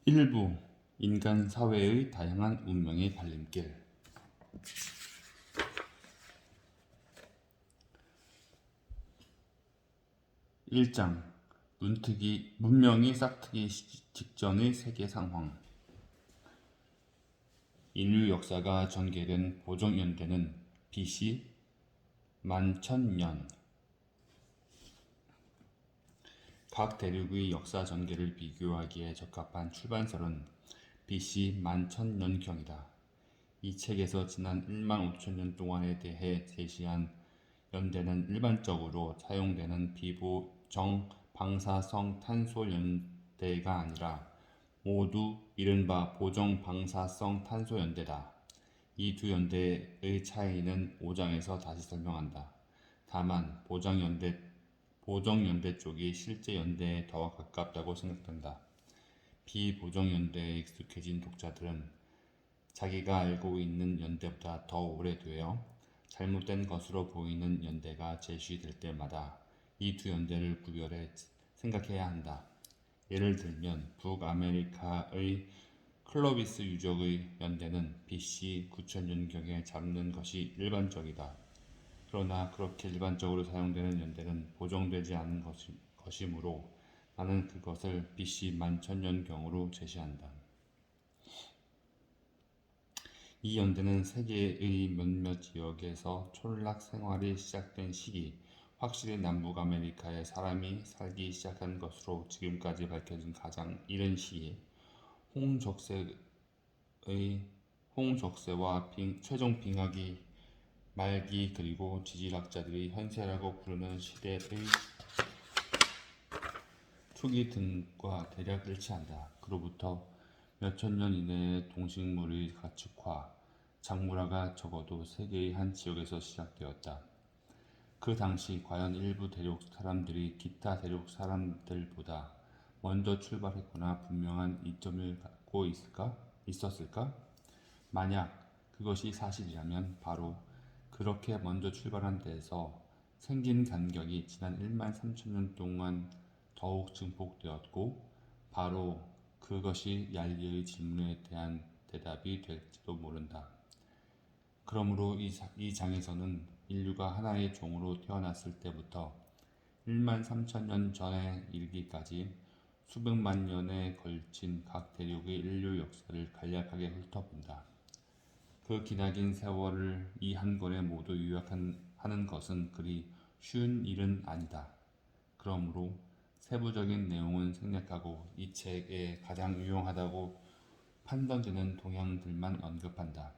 일부 인간 사회의 다양한 운명의 갈림길. 1장 문명이 싹트기 직전의 세계 상황. 인류 역사가 전개된 보정연대는 BC 11,000년. 각 대륙의 역사 전개를 비교하기에 적합한 출판설은 BC 11,000년경이다. 이 책에서 지난 15,000년 동안에 대해 제시한 연대는 일반적으로 사용되는 비보정 방사성 탄소 연대가 아니라 모두 이른바 보정 방사성 탄소 연대다. 이 두 연대의 차이는 5장에서 다시 설명한다. 다만 보정 연대 쪽이 실제 연대에 더 가깝다고 생각된다. 비보정 연대에 익숙해진 독자들은 자기가 알고 있는 연대보다 더 오래되어 잘못된 것으로 보이는 연대가 제시될 때마다 이 두 연대를 구별해 생각해야 한다. 예를 들면 북아메리카의 클로비스 유적의 연대는 BC 9000년경에 잡는 것이 일반적이다. 그러나 그렇게 일반적으로 사용되는 연대는 보정되지 않은 것이므로 나는 그것을 BC 11,000년경으로 제시한다. 이 연대는 세계의 몇몇 지역에서 촌락 생활이 시작된 시기, 확실히 남북 아메리카에 사람이 살기 시작한 것으로 지금까지 밝혀진 가장 이른 시기에 홍적세와 최종 빙하기 말기 그리고 지질학자들이 현세라고 부르는 시대의 초기 등과 대략 일치한다. 그로부터 몇천 년 이내에 동식물의 가축화, 작물화가 적어도 세계의 한 지역에서 시작되었다. 그 당시 과연 일부 대륙 사람들이 기타 대륙 사람들보다 먼저 출발했거나 분명한 이점을 갖고 있었을까? 만약 그것이 사실이라면 바로 그렇게 먼저 출발한 데에서 생긴 간격이 지난 13,000년 동안 더욱 증폭되었고 바로 그것이 얄리의 질문에 대한 대답이 될지도 모른다. 그러므로 이 장에서는 인류가 하나의 종으로 태어났을 때부터 13,000년 전에 이르기까지 수백만 년에 걸친 각 대륙의 인류 역사를 간략하게 훑어본다. 그 기나긴 세월을 이 한 권에 모두 요약하는 것은 그리 쉬운 일은 아니다. 그러므로 세부적인 내용은 생략하고 이 책에 가장 유용하다고 판단되는 동향들만 언급한다.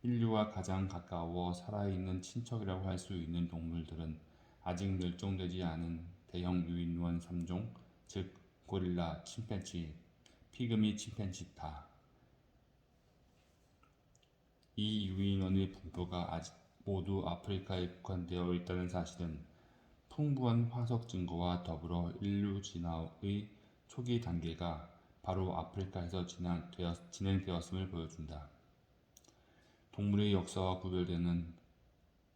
인류와 가장 가까워 살아있는 친척이라고 할 수 있는 동물들은 아직 멸종되지 않은 대형 유인원 3종, 즉 고릴라, 침팬지, 피그미 침팬지다. 이 유인원의 분포가 아직 모두 아프리카에 국한되어 있다는 사실은 풍부한 화석 증거와 더불어 인류 진화의 초기 단계가 바로 아프리카에서 진행되었음을 보여준다. 동물의 역사와 구별되는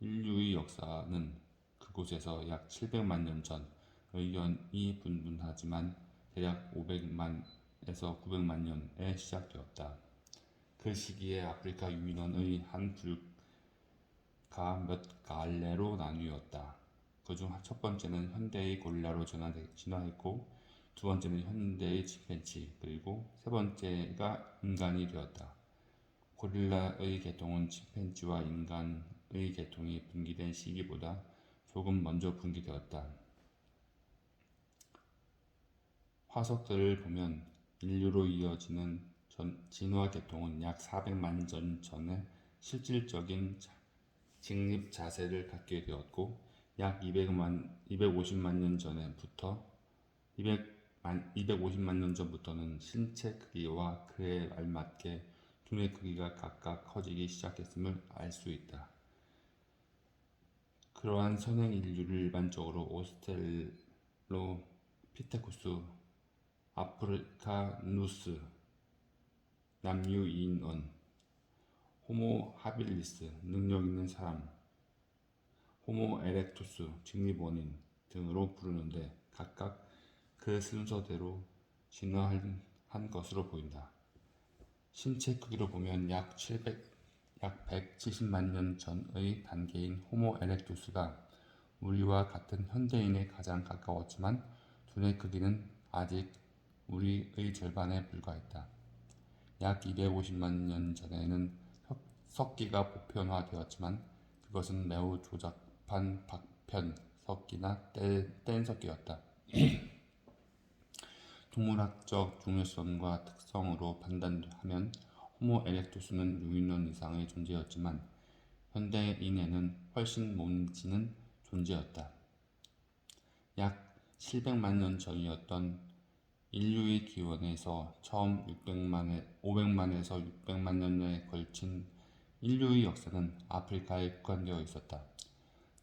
인류의 역사는 그곳에서 약 700만 년 전, 의견이 분분하지만 대략 500만에서 900만 년에 시작되었다. 그 시기에 아프리카 유인원의 한 부류가 몇 갈래로 나뉘었다. 그중 첫 번째는 현대의 고릴라로 진화했고 두 번째는 현대의 침팬지 그리고 세 번째가 인간이 되었다. 고릴라의 계통은 침팬지와 인간의 계통이 분기된 시기보다 조금 먼저 분기되었다. 화석들을 보면 인류로 이어지는 진화 계통은 약 400만 년 전에 실질적인 직립 자세를 갖게 되었고 약 250만 년 전부터는 신체 크기와 그에 알맞게 두뇌 크기가 각각 커지기 시작했음을 알 수 있다. 그러한 선행 인류를 일반적으로 오스트랄로피테쿠스, 아프리카누스, 남유인원, 호모 하빌리스, 능력 있는 사람, 호모 에렉투스, 직립원인 등으로 부르는데 각각 그 순서대로 진화한 것으로 보인다. 신체 크기로 보면 약 170만 년 전의 단계인 호모 에렉투스가 우리와 같은 현대인에 가장 가까웠지만 두뇌 크기는 아직 우리의 절반에 불과했다. 약 250만 년 전에는 석기가 보편화되었지만 그것은 매우 조잡한 박편 석기나 뗀 석기였다. 동물학적 중요성과 특성으로 판단하면 호모 에렉투스는 6년 이상의 존재였지만 현대인에는 훨씬 먼지는 존재였다. 약 700만 년 전이었던 인류의 기원에서 처음 500만에서 600만 년에 걸친 인류의 역사는 아프리카에 국한되어 있었다.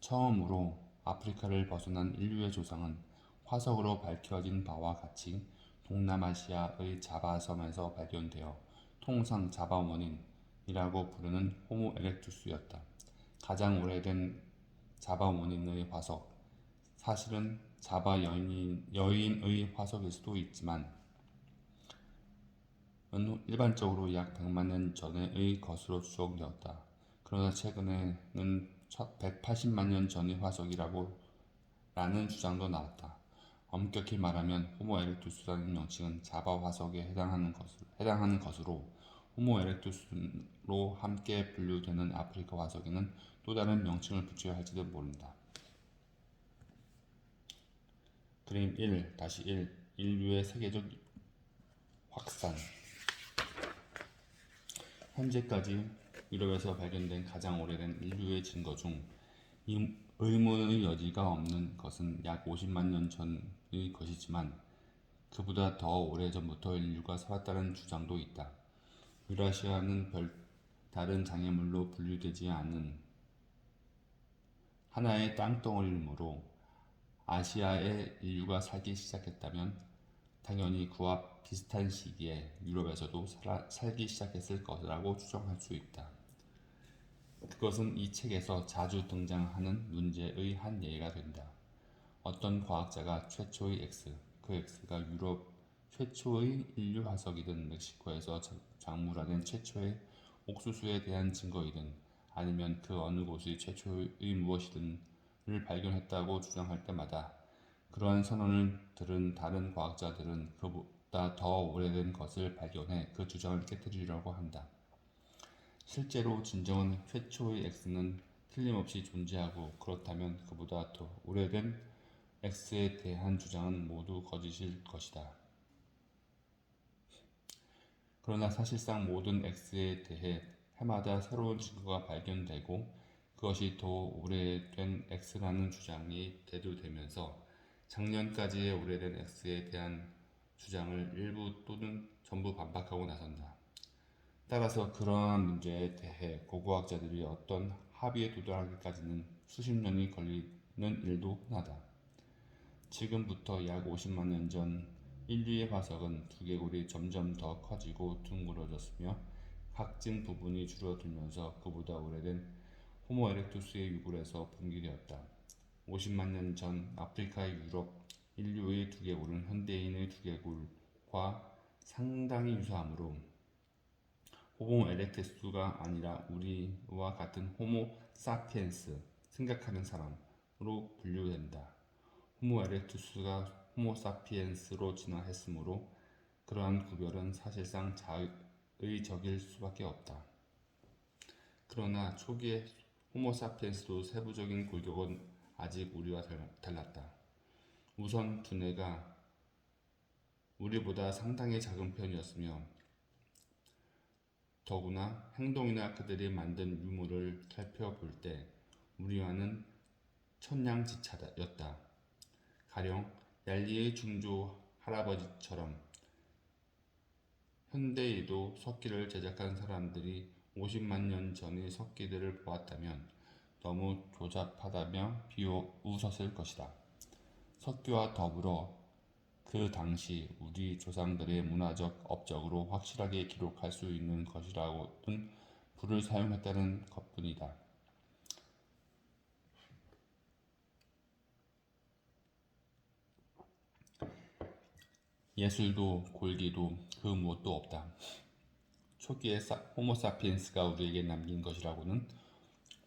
처음으로 아프리카를 벗어난 인류의 조상은 화석으로 밝혀진 바와 같이 동남아시아의 자바 섬에서 발견되어 통상 자바 원인이라고 부르는 호모 에렉투스였다. 가장 오래된 자바 원인의 화석, 사실은 자바 여인의 화석일 수도 있지만 일반적으로 약 100만 년 전의 것으로 추정되었다. 그러나 최근에는 180만 년 전의 화석이라고 라는 주장도 나왔다. 엄격히 말하면 호모 에렉투스라는 명칭은 자바 화석에 해당하는 것으로 호모 에렉투스로 함께 분류되는 아프리카 화석에는 또 다른 명칭을 붙여야 할지도 모른다. 그림 1-1 인류의 세계적 확산. 현재까지 유럽에서 발견된 가장 오래된 인류의 증거 중 의문의 여지가 없는 것은 약 50만 년 전의 것이지만 그보다 더 오래전부터 인류가 살았다는 주장도 있다. 유라시아는 다른 장애물로 분류되지 않는 하나의 땅덩어리이므로 아시아에 인류가 살기 시작했다면 당연히 그와 비슷한 시기에 유럽에서도 살기 시작했을 것이라고 추정할 수 있다. 그것은 이 책에서 자주 등장하는 문제의 한 예가 된다. 어떤 과학자가 최초의 X, 그 X가 유럽 최초의 인류 화석이든 멕시코에서 작물화된 최초의 옥수수에 대한 증거이든 아니면 그 어느 곳의 최초의 무엇이든을 발견했다고 주장할 때마다 그러한 선언을 들은 다른 과학자들은 그보다 더 오래된 것을 발견해 그 주장을 깨뜨리려고 한다. 실제로 진정한 최초의 X는 틀림없이 존재하고 그렇다면 그보다 더 오래된 X에 대한 주장은 모두 거짓일 것이다. 그러나 사실상 모든 X에 대해 해마다 새로운 증거가 발견되고 그것이 더 오래된 X라는 주장이 대두되면서 작년까지의 오래된 X에 대한 주장을 일부 또는 전부 반박하고 나선다. 따라서 그러한 문제에 대해 고고학자들이 어떤 합의에 도달하기까지는 수십 년이 걸리는 일도 흔하다. 지금부터 약 50만 년 전 인류의 화석은 두개골이 점점 더 커지고 둥그러졌으며 각진 부분이 줄어들면서 그보다 오래된 호모 에렉투스의 유골에서 분기되었다. 50만 년 전 아프리카의 유럽 인류의 두개골은 현대인의 두개골과 상당히 유사하므로 호모 에렉투스가 아니라 우리와 같은 호모 사피엔스, 생각하는 사람으로 분류된다. 호모 에렉투스가 호모 사피엔스로 진화했으므로 그러한 구별은 사실상 자의적일 수밖에 없다. 그러나 초기의 호모 사피엔스도 세부적인 골격은 아직 우리와 달랐다. 우선 두뇌가 우리보다 상당히 작은 편이었으며 더구나 행동이나 그들이 만든 유물을 살펴볼 때 우리와는 천냥지차였다. 가령 얄리의 중조 할아버지처럼 현대에도 석기를 제작한 사람들이 50만 년 전의 석기들을 보았다면 너무 조잡하다며 비웃었을 것이다. 석기와 더불어 그 당시 우리 조상들의 문화적 업적으로 확실하게 기록할 수 있는 것이라고는 불을 사용했다는 것뿐이다. 예술도 골기도 그 무엇도 없다. 초기의 호모사피엔스가 우리에게 남긴 것이라고는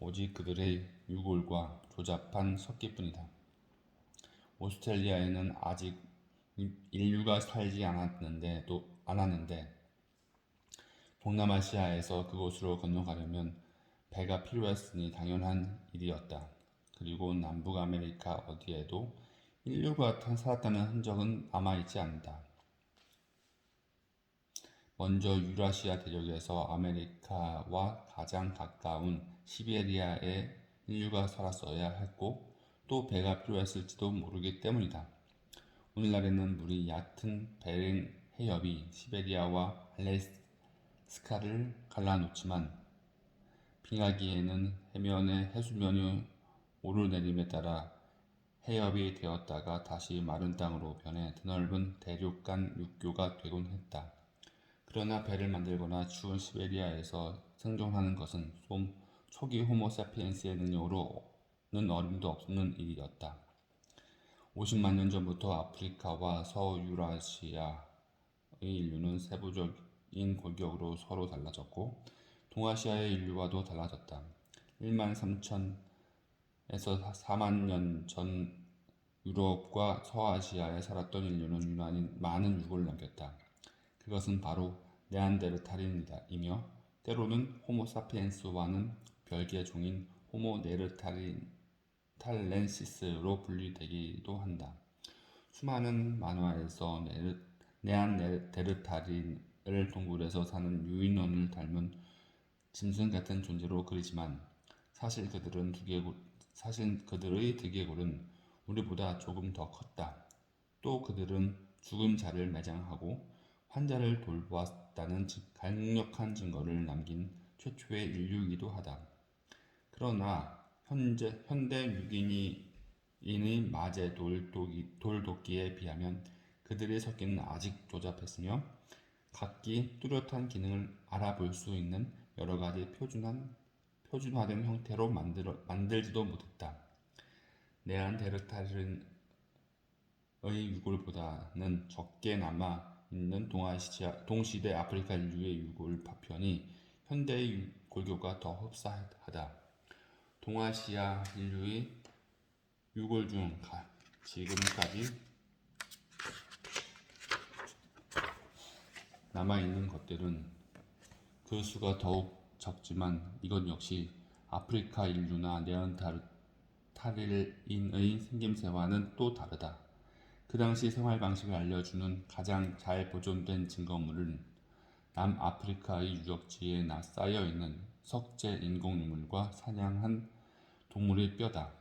오직 그들의 유골과 조잡한 석기뿐이다. 오스트레일리아에는 아직 인류가 살지 않았는데 동남아시아에서 그곳으로 건너가려면 배가 필요했으니 당연한 일이었다. 그리고 남북 아메리카 어디에도 인류가 살았다는 흔적은 남아있지 않다. 먼저 유라시아 대륙에서 아메리카와 가장 가까운 시베리아에 인류가 살았어야 했고 또 배가 필요했을지도 모르기 때문이다. 오늘날에는 물이 얕은 베링 해협이 시베리아와 알래스카를 갈라놓지만 빙하기에는 해면의 해수면이 오르내림에 따라 해협이 되었다가 다시 마른 땅으로 변해 드넓은 대륙 간 육교가 되곤 했다. 그러나 배를 만들거나 추운 시베리아에서 생존하는 것은 초기 호모사피엔스의 능력으로는 어림도 없는 일이었다. 50만 년 전부터 아프리카와 서유라시아의 인류는 세부적인 골격으로 서로 달라졌고 동아시아의 인류와도 달라졌다. 1만 3천에서 4만 년 전 유럽과 서아시아에 살았던 인류는 유난히 많은 유골을 남겼다. 그것은 바로 네안데르탈인이며 때로는 호모사피엔스와는 별개의 종인 호모네르탈렌시스로 분류되기도 한다. 수많은 만화에서 네안데르탈인을 동굴에서 사는 유인원을 닮은 짐승 같은 존재로 그리지만 사실 그들의 두개골은 우리보다 조금 더 컸다. 또 그들은 죽은 자를 매장하고 환자를 돌보았다는 강력한 증거를 남긴 최초의 인류이기도 하다. 그러나 현대 유기인의 마제 돌도끼에 비하면 그들의 석기는 아직 조잡했으며 각기 뚜렷한 기능을 알아볼 수 있는 여러 가지 표준화된 형태로 만들지도 못했다. 네안데르탈인의 유골보다는 적게 남아 있는 동시대 아프리카 인류의 유골 파편이 현대의 골격과 더 흡사하다. 동아시아 인류의 유골 중 지금까지 남아있는 것들은 그 수가 더욱 적지만 이것 역시 아프리카 인류나 네안데르탈인의 생김새와는 또 다르다. 그 당시 생활 방식을 알려주는 가장 잘 보존된 증거물은 남아프리카의 유적지에 쌓여 있는 석재 인공유물과 사냥한 동물의 뼈다.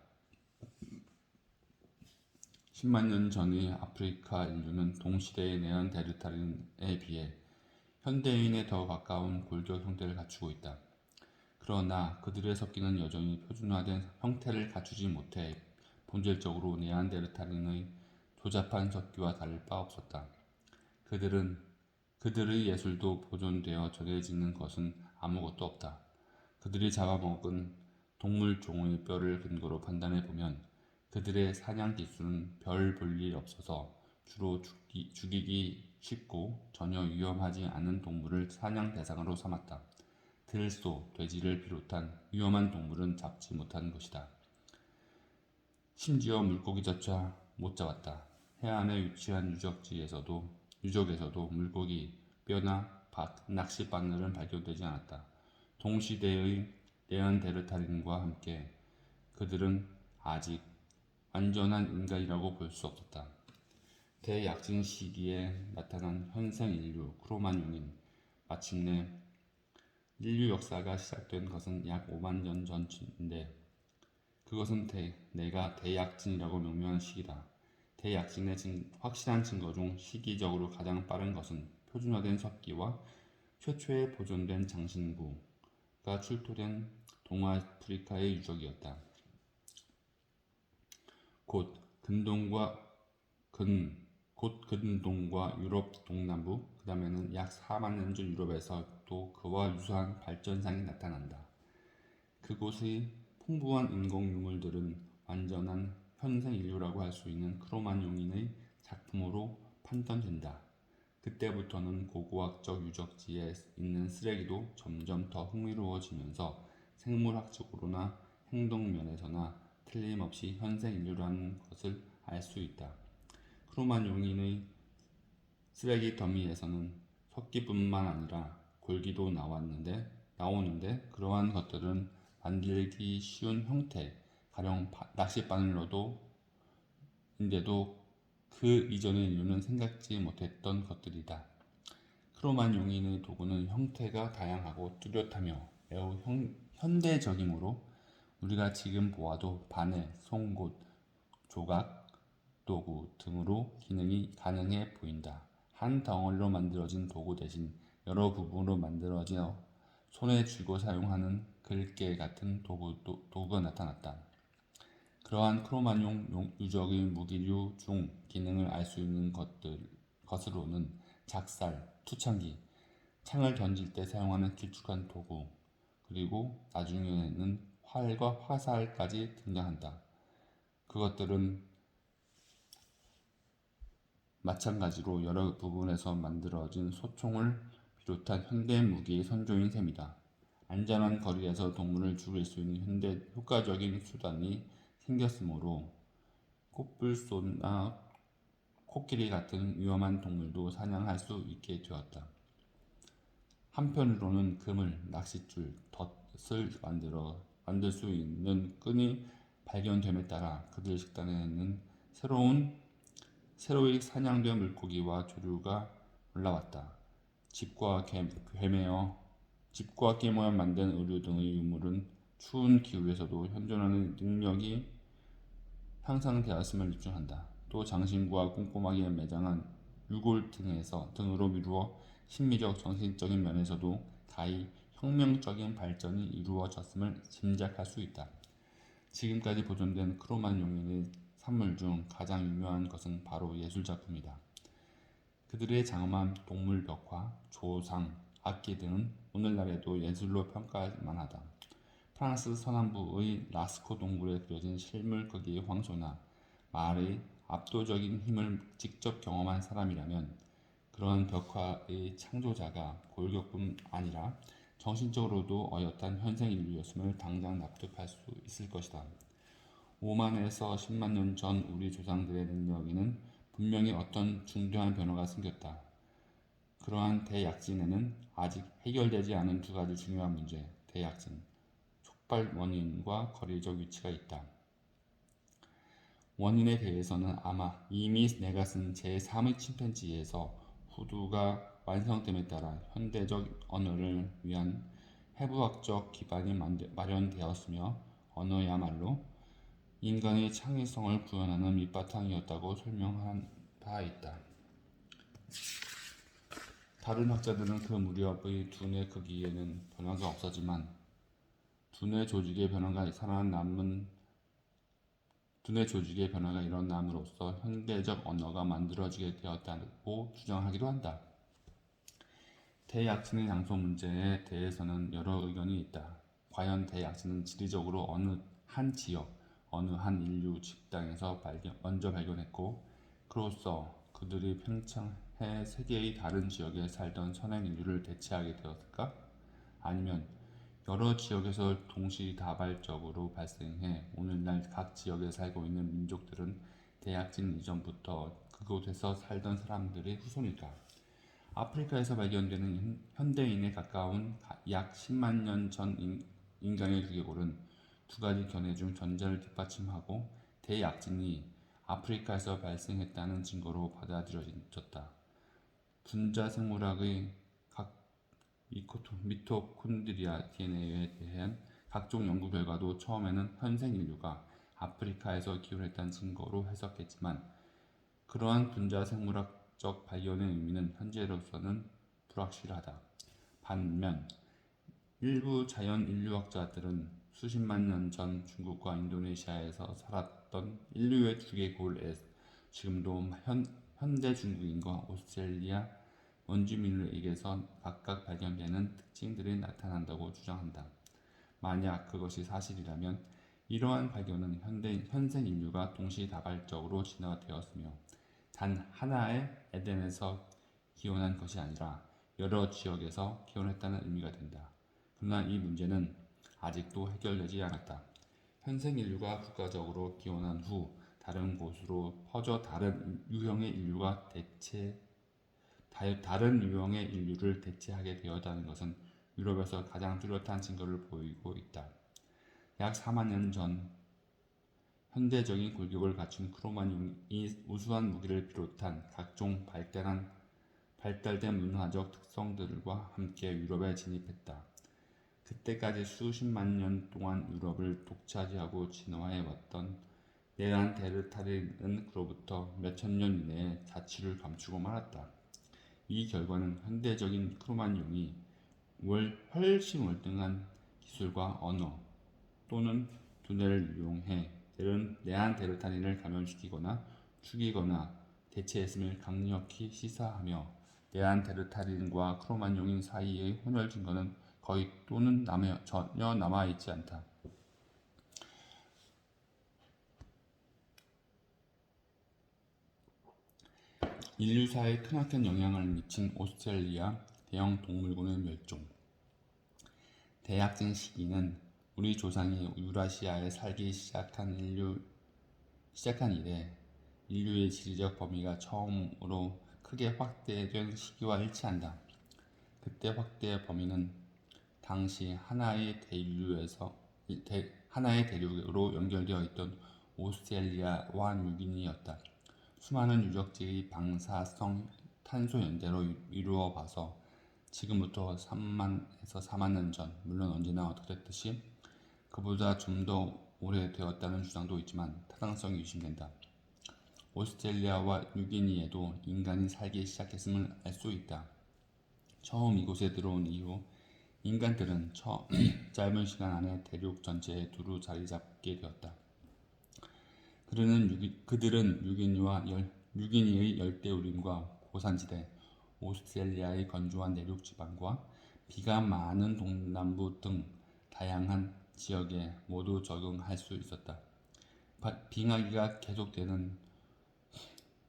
10만 년 전의 아프리카 인류는 동시대의 네안데르탈인에 비해 현대인에 더 가까운 골격 형태를 갖추고 있다. 그러나 그들의 석기는 여전히 표준화된 형태를 갖추지 못해 본질적으로 네안데르탈인의 조잡한 석기와 다를 바 없었다. 그들의 예술도 보존되어 전해지는 것은 아무것도 없다. 그들이 잡아먹은 동물 종의 뼈를 근거로 판단해 보면 그들의 사냥 기술은 별 볼 일 없어서 주로 죽이기 쉽고 전혀 위험하지 않은 동물을 사냥 대상으로 삼았다. 들소, 돼지를 비롯한 위험한 동물은 잡지 못한 것이다. 심지어 물고기조차 못 잡았다. 해안에 위치한 유적에서도 물고기, 뼈나 낚시 바늘은 발견되지 않았다. 동시대의 네안데르탈인과 함께 그들은 아직 완전한 인간이라고 볼 수 없었다. 대약진 시기에 나타난 현생 인류 크로마뇽인 마침내 인류 역사가 시작된 것은 약 5만 년 전인데 그것은 내가 대약진이라고 명명한 시기다. 대약진의 확실한 증거 중 시기적으로 가장 빠른 것은 표준화된 석기와 최초의 보존된 장신구가 출토된 동아프리카의 유적이었다. 곧 근동과 유럽 동남부, 그 다음에는 약 4만 년 전 유럽에서 또 그와 유사한 발전상이 나타난다. 그곳의 풍부한 인공유물들은 완전한 현생 인류라고 할 수 있는 크로마뇽인의 작품으로 판단된다. 그때부터는 고고학적 유적지에 있는 쓰레기도 점점 더 흥미로워지면서 생물학적으로나 행동 면에서나 틀림없이 현생 인류라는 것을 알 수 있다. 크로마뇽인의 쓰레기 더미에서는 석기뿐만 아니라 골기도 나오는데 그러한 것들은 만들기 쉬운 형태, 가령 낚싯바늘로도 인데도 그 이전의 인류는 생각지 못했던 것들이다. 크로마뇽인의 도구는 형태가 다양하고 뚜렷하며 매우 현대적이므로 우리가 지금 보아도 바늘, 송곳, 조각, 도구 등으로 기능이 가능해 보인다. 한 덩어리로 만들어진 도구 대신 여러 부분으로 만들어져 손에 쥐고 사용하는 글개 같은 도구가 나타났다. 그러한 크로마뇽 유적의 무기류 중 기능을 알 수 있는 것으로는 작살, 투창기, 창을 던질 때 사용하는 길쭉한 도구, 그리고 나중에는 활과 화살까지 등장한다. 그것들은 마찬가지로 여러 부분에서 만들어진 소총을 비롯한 현대 무기의 선조인 셈이다. 안전한 거리에서 동물을 죽일 수 있는 현대 효과적인 수단이 생겼으므로 꽃불소나 코끼리 같은 위험한 동물도 사냥할 수 있게 되었다. 한편으로는 그물, 낚싯줄, 덫을 만들 수 있는 끈이 발견됨에 따라 그들 식단에는 새로이 사냥된 물고기와 조류가 올라왔다. 집과 꿰매어 만든 의류 등의 유물은 추운 기후에서도 현존하는 능력이 향상되었음을 입증한다. 또 장신구와 꼼꼼하게 매장한 유골 등으로 미루어 심미적, 정신적인 면에서도 가히 혁명적인 발전이 이루어졌음을 짐작할 수 있다. 지금까지 보존된 크로마뇽인의 산물 중 가장 유명한 것은 바로 예술작품이다. 그들의 장엄한 동물 벽화, 조상, 악기 등은 오늘날에도 예술로 평가할 만하다. 프랑스 서남부의 라스코 동굴에 그려진 실물 크기의 황소나 말의 압도적인 힘을 직접 경험한 사람이라면 그러한 벽화의 창조자가 골격뿐 아니라 정신적으로도 어엿한 현생 인류였음을 당장 납득할 수 있을 것이다. 5만에서 10만 년 전 우리 조상들의 능력에는 분명히 어떤 중대한 변화가 생겼다. 그러한 대약진에는 아직 해결되지 않은 두 가지 중요한 문제, 대약진, 촉발 원인과 거리적 위치가 있다. 원인에 대해서는 아마 이미 내가 쓴 제3의 침팬지에서 후두가 완성됨에 따라 현대적 언어를 위한 해부학적 기반이 마련되었으며 언어야말로 인간의 창의성을 구현하는 밑바탕이었다고 설명한 바 있다. 다른 학자들은 그 무렵의 두뇌 크기에는 변화가 없었지만 두뇌 조직의 변화가 일어남으로써 현대적 언어가 만들어지게 되었다고 주장하기도 한다. 대약진의 양소 문제에 대해서는 여러 의견이 있다. 과연 대약진은 지리적으로 어느 한 지역, 어느 한 인류 집단에서 먼저 발견했고 그로써 그들이 팽창해 세계의 다른 지역에 살던 선행 인류를 대체하게 되었을까? 아니면 여러 지역에서 동시다발적으로 발생해 오늘날 각 지역에 살고 있는 민족들은 대약진 이전부터 그곳에서 살던 사람들의 후손일까? 아프리카에서 발견되는 현대인에 가까운 약 10만 년 전 인간의 두개골은 두 가지 견해 중 전자를 뒷받침하고 대약진이 아프리카에서 발생했다는 증거로 받아들여졌다. 분자 생물학의 미토콘드리아 DNA에 대한 각종 연구 결과도 처음에는 현생 인류가 아프리카에서 기원했다는 증거로 해석했지만 그러한 분자 생물학적 발견의 의미는 현재로서는 불확실하다. 반면 일부 자연 인류학자들은 수십만 년 전 중국과 인도네시아에서 살았던 인류의 두개골에 지금도 현대 중국인과 오스트레일리아 원주민들에게서 각각 발견되는 특징들이 나타난다고 주장한다. 만약 그것이 사실이라면 이러한 발견은 현생 인류가 동시다발적으로 진화되었으며 단 하나의 에덴에서 기원한 것이 아니라 여러 지역에서 기원했다는 의미가 된다. 그러나 이 문제는 아직도 해결되지 않았다. 현생 인류가 국가적으로 기원한 후 다른 곳으로 퍼져 다른 유형의 인류를 대체하게 되었다는 것은 유럽에서 가장 뚜렷한 증거를 보이고 있다. 약 4만 년 전 현대적인 골격을 갖춘 크로마뇽이 우수한 무기를 비롯한 각종 발달된 문화적 특성들과 함께 유럽에 진입했다. 그때까지 수십만 년 동안 유럽을 독차지하고 진화해 왔던 네안데르탈인은 그로부터 몇천 년 이내에 자취를 감추고 말았다. 이 결과는 현대적인 크로마뇽이 훨씬 월등한 기술과 언어 또는 두뇌를 이용해 네안데르탈인을 감염시키거나 죽이거나 대체했음을 강력히 시사하며 네안데르탈인과 크로마뇽인 사이의 혼혈 증거는 거의 또는 전혀 남아있지 않다. 인류사에 크나큰 영향을 미친 오스트레일리아 대형 동물군의 멸종. 대약진 시기는 우리 조상이 유라시아에 살기 시작한 이래 인류의 지리적 범위가 처음으로 크게 확대된 시기와 일치한다. 그때 확대의 범위는 당시 하나의 대륙으로 연결되어 있던 오스트레일리아와 뉴기니였다. 수많은 유적지의 방사성 탄소 연대로 이루어 봐서 지금부터 3만에서 4만 년 전, 물론 언제나 그랬듯이 그보다 좀 더 오래되었다는 주장도 있지만 타당성이 의심된다. 오스트레일리아와 뉴기니에도 인간이 살기 시작했음을 알 수 있다. 처음 이곳에 들어온 이후 인간들은 짧은 시간 안에 대륙 전체에 두루 자리 잡게 되었다. 그들은 뉴기니의 열대우림과 고산지대, 오스트레일리아의 건조한 내륙 지방과 비가 많은 동남부 등 다양한 지역에 모두 적응할 수 있었다. 빙하기가 계속되는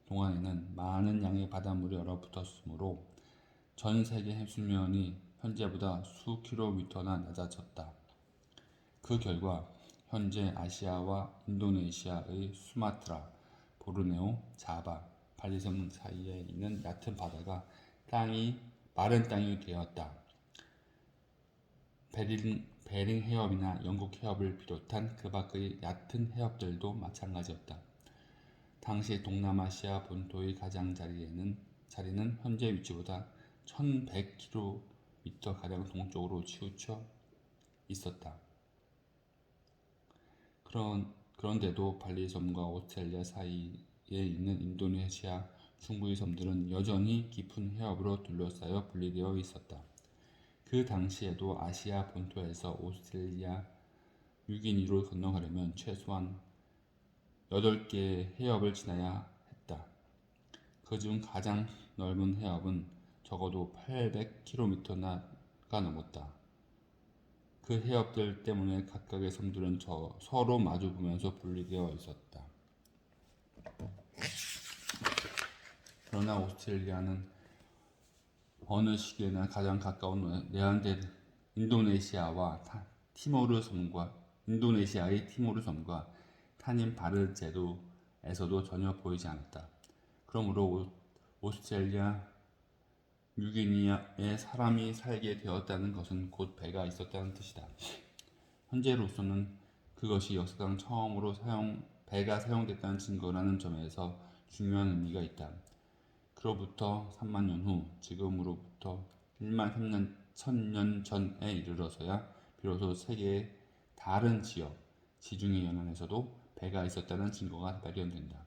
동안에는 많은 양의 바닷물이 얼어붙었으므로 전 세계 해수면이 현재보다 수 킬로미터나 낮아졌다. 그 결과 현재 아시아와 인도네시아의 수마트라, 보르네오, 자바, 발리섬 사이에 있는 얕은 바다가 마른 땅이 되었다. 베링 해협이나 영국 해협을 비롯한 그 밖의 얕은 해협들도 마찬가지였다. 당시 동남아시아 본토의 자리는 현재 위치보다 1100km가량 동쪽으로 치우쳐 있었다. 그런데도 발리섬과 오스트레일리아 사이에 있는 인도네시아 중부의 섬들은 여전히 깊은 해협으로 둘러싸여 분리되어 있었다. 그 당시에도 아시아 본토에서 오스트레일리아 뉴기니로 건너가려면 최소한 8개의 해협을 지나야 했다. 그중 가장 넓은 해협은 적어도 800km가 넘었다. 그 해협들 때문에 각각의 섬들은 서로 마주보면서 분리되어 있었다. 그러나 오스트레일리아는 어느 시기에나 가장 가까운 인도네시아의 티모르 섬과 타닌 바르제도에서도 전혀 보이지 않았다. 그러므로 오스트레일리아 뉴기니아에 사람이 살게 되었다는 것은 곧 배가 있었다는 뜻이다. 현재로서는 그것이 역사상 처음으로 배가 사용됐다는 증거라는 점에서 중요한 의미가 있다. 그로부터 3만 년 후, 지금으로부터 1만 3천 전에 이르러서야 비로소 세계의 다른 지중해 연안에서도 배가 있었다는 증거가 발견된다.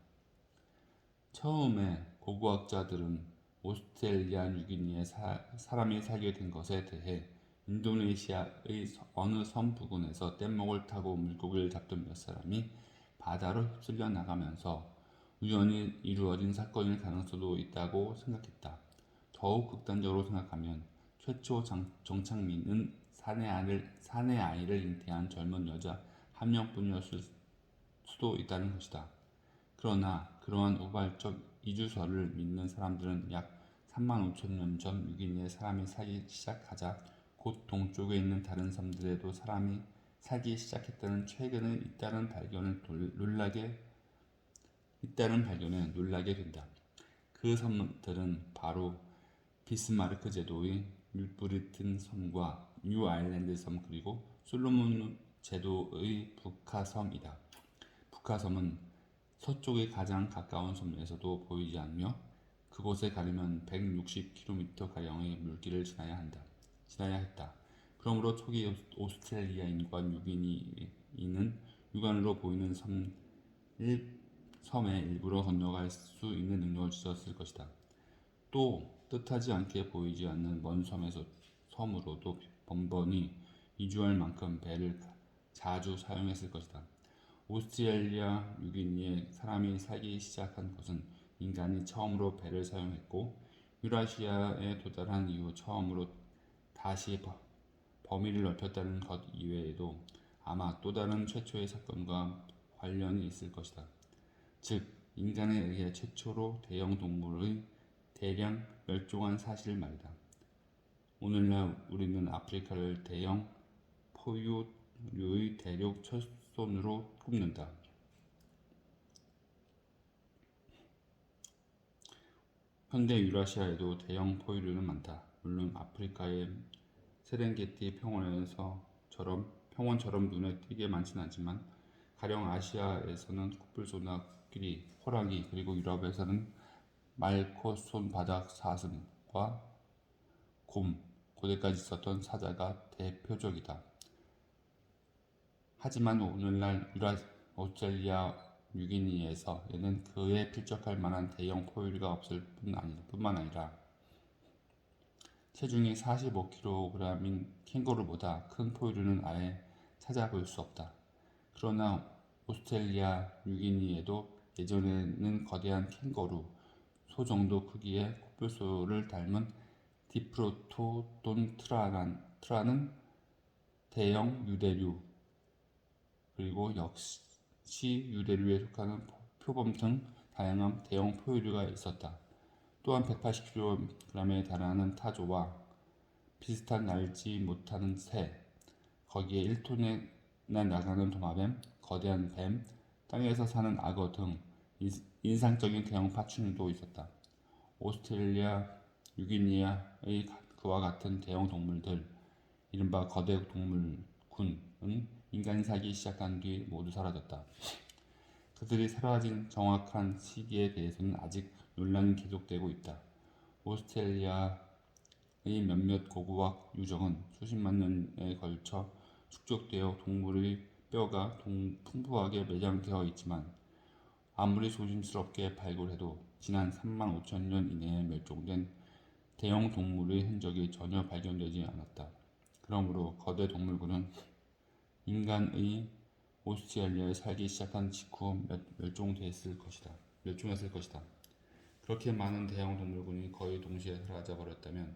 처음에 고고학자들은 오스트레일리아 뉴기니에 사람이 살게 된 것에 대해 인도네시아의 어느 섬 부근에서 뗏목을 타고 물고기를 잡던 몇 사람이 바다로 휩쓸려 나가면서 우연히 이루어진 사건일 가능성도 있다고 생각했다. 더욱 극단적으로 생각하면 최초 정착민은 사내 아이를 잉태한 젊은 여자 한 명뿐이었을 수도 있다는 것이다. 그러나 그러한 우발적 이주설을 믿는 사람들은 약 3만 5천 년 전 유기니에 사람이 살기 시작하자 곧 동쪽에 있는 다른 섬들에도 사람이 살기 시작했다는 최근의 잇따른 발견에 놀라게 된다. 그 섬들은 바로 비스마르크 제도의 뉴브리튼 섬과 뉴 아일랜드 섬 그리고 솔로몬 제도의 북하섬이다. 북하섬은 서쪽의 가장 가까운 섬에서도 보이지 않으며 그곳에 가려면 160km가량의 물길을 지나야 했다. 그러므로 초기 오스트레일리아인과 뉴기니인은 육안으로 보이는 섬의 일부러 건너갈 수 있는 능력을 주었을 것이다. 또 뜻하지 않게 보이지 않는 먼 섬으로도 번번이 이주할 만큼 배를 자주 사용했을 것이다. 오스트레일리아 뉴기니에 사람이 살기 시작한 것은 인간이 처음으로 배를 사용했고 유라시아에 도달한 이후 처음으로 다시 범위를 넓혔다는 것 이외에도 아마 또 다른 최초의 사건과 관련이 있을 것이다. 즉, 인간에 의해 최초로 대형 동물의 대량 멸종한 사실을 말이다. 오늘날 우리는 아프리카를 대형 포유류의 대륙 첫손으로 꼽는다. 현대 유라시아에도 대형 포유류는 많다. 물론 아프리카의 세렝게티 평원처럼 눈에 띄게 많지는 않지만 가령 아시아에서는 코뿔소나 코끼리, 호랑이 그리고 유럽에서는 말코손 바닥 사슴과 곰, 고대까지 있었던 사자가 대표적이다. 하지만 오늘날 오스트레일리아 뉴기니에서는 그에 필적할 만한 대형 포유류가 없을 뿐만 아니라 체중이 45kg인 캥거루보다 큰 포유류는 아예 찾아볼 수 없다. 그러나 오스트레일리아 뉴기니에도 예전에는 거대한 캥거루, 소 정도 크기의 코뿔소를 닮은 디프로토돈 트라는 대형 유대류, 그리고 역시 유대류에 속하는 표범 등 다양한 대형 포유류가 있었다. 또한 180kg에 달하는 타조와 비슷한 날지 못하는 새, 거기에 1톤이나 나가는 도마뱀, 거대한 뱀, 땅에서 사는 악어 등 인상적인 대형 파충류도 있었다. 오스트레일리아 뉴기니아의 그와 같은 대형 동물들, 이른바 거대 동물군은 인간이 살기 시작한 뒤 모두 사라졌다. 그들이 사라진 정확한 시기에 대해서는 아직 논란이 계속되고 있다. 오스트레일리아의 몇몇 고고학 유적은 수십만 년에 걸쳐 축적되어 동물의 뼈가 풍부하게 매장되어 있지만 아무리 조심스럽게 발굴해도 지난 3만 5천 년 이내에 멸종된 대형 동물의 흔적이 전혀 발견되지 않았다. 그러므로 거대 동물군은 인간의 오스트레일리아에 살기 시작한 직후 멸종했을 것이다. 그렇게 많은 대형 동물군이 거의 동시에 사라져 버렸다면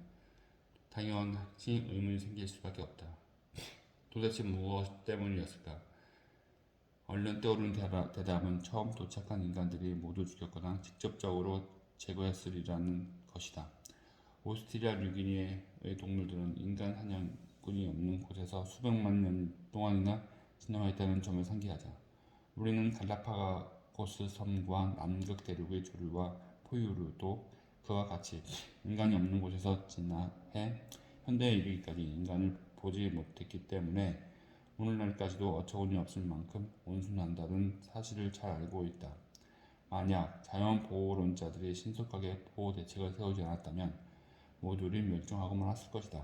당연히 의문이 생길 수밖에 없다. 도대체 무엇 때문이었을까? 얼른 떠오르는 대답은 처음 도착한 인간들이 모두 죽였거나 직접적으로 제거했으리라는 것이다. 오스트리아 뉴기니의 동물들은 인간 사냥꾼이 없는 곳에서 수백만 년 동안이나 진화했다는 점을 상기하자. 우리는 갈라파고스 섬과 남극 대륙의 조류와 포유류도 그와 같이 인간이 없는 곳에서 진화해 현대에 이르기까지 인간을 보지 못했기 때문에 오늘날까지도 어처구니 없을 만큼 온순한다는 사실을 잘 알고 있다. 만약 자연보호론자들이 신속하게 보호 대책을 세우지 않았다면 모두를 멸종하고 말았을 것이다.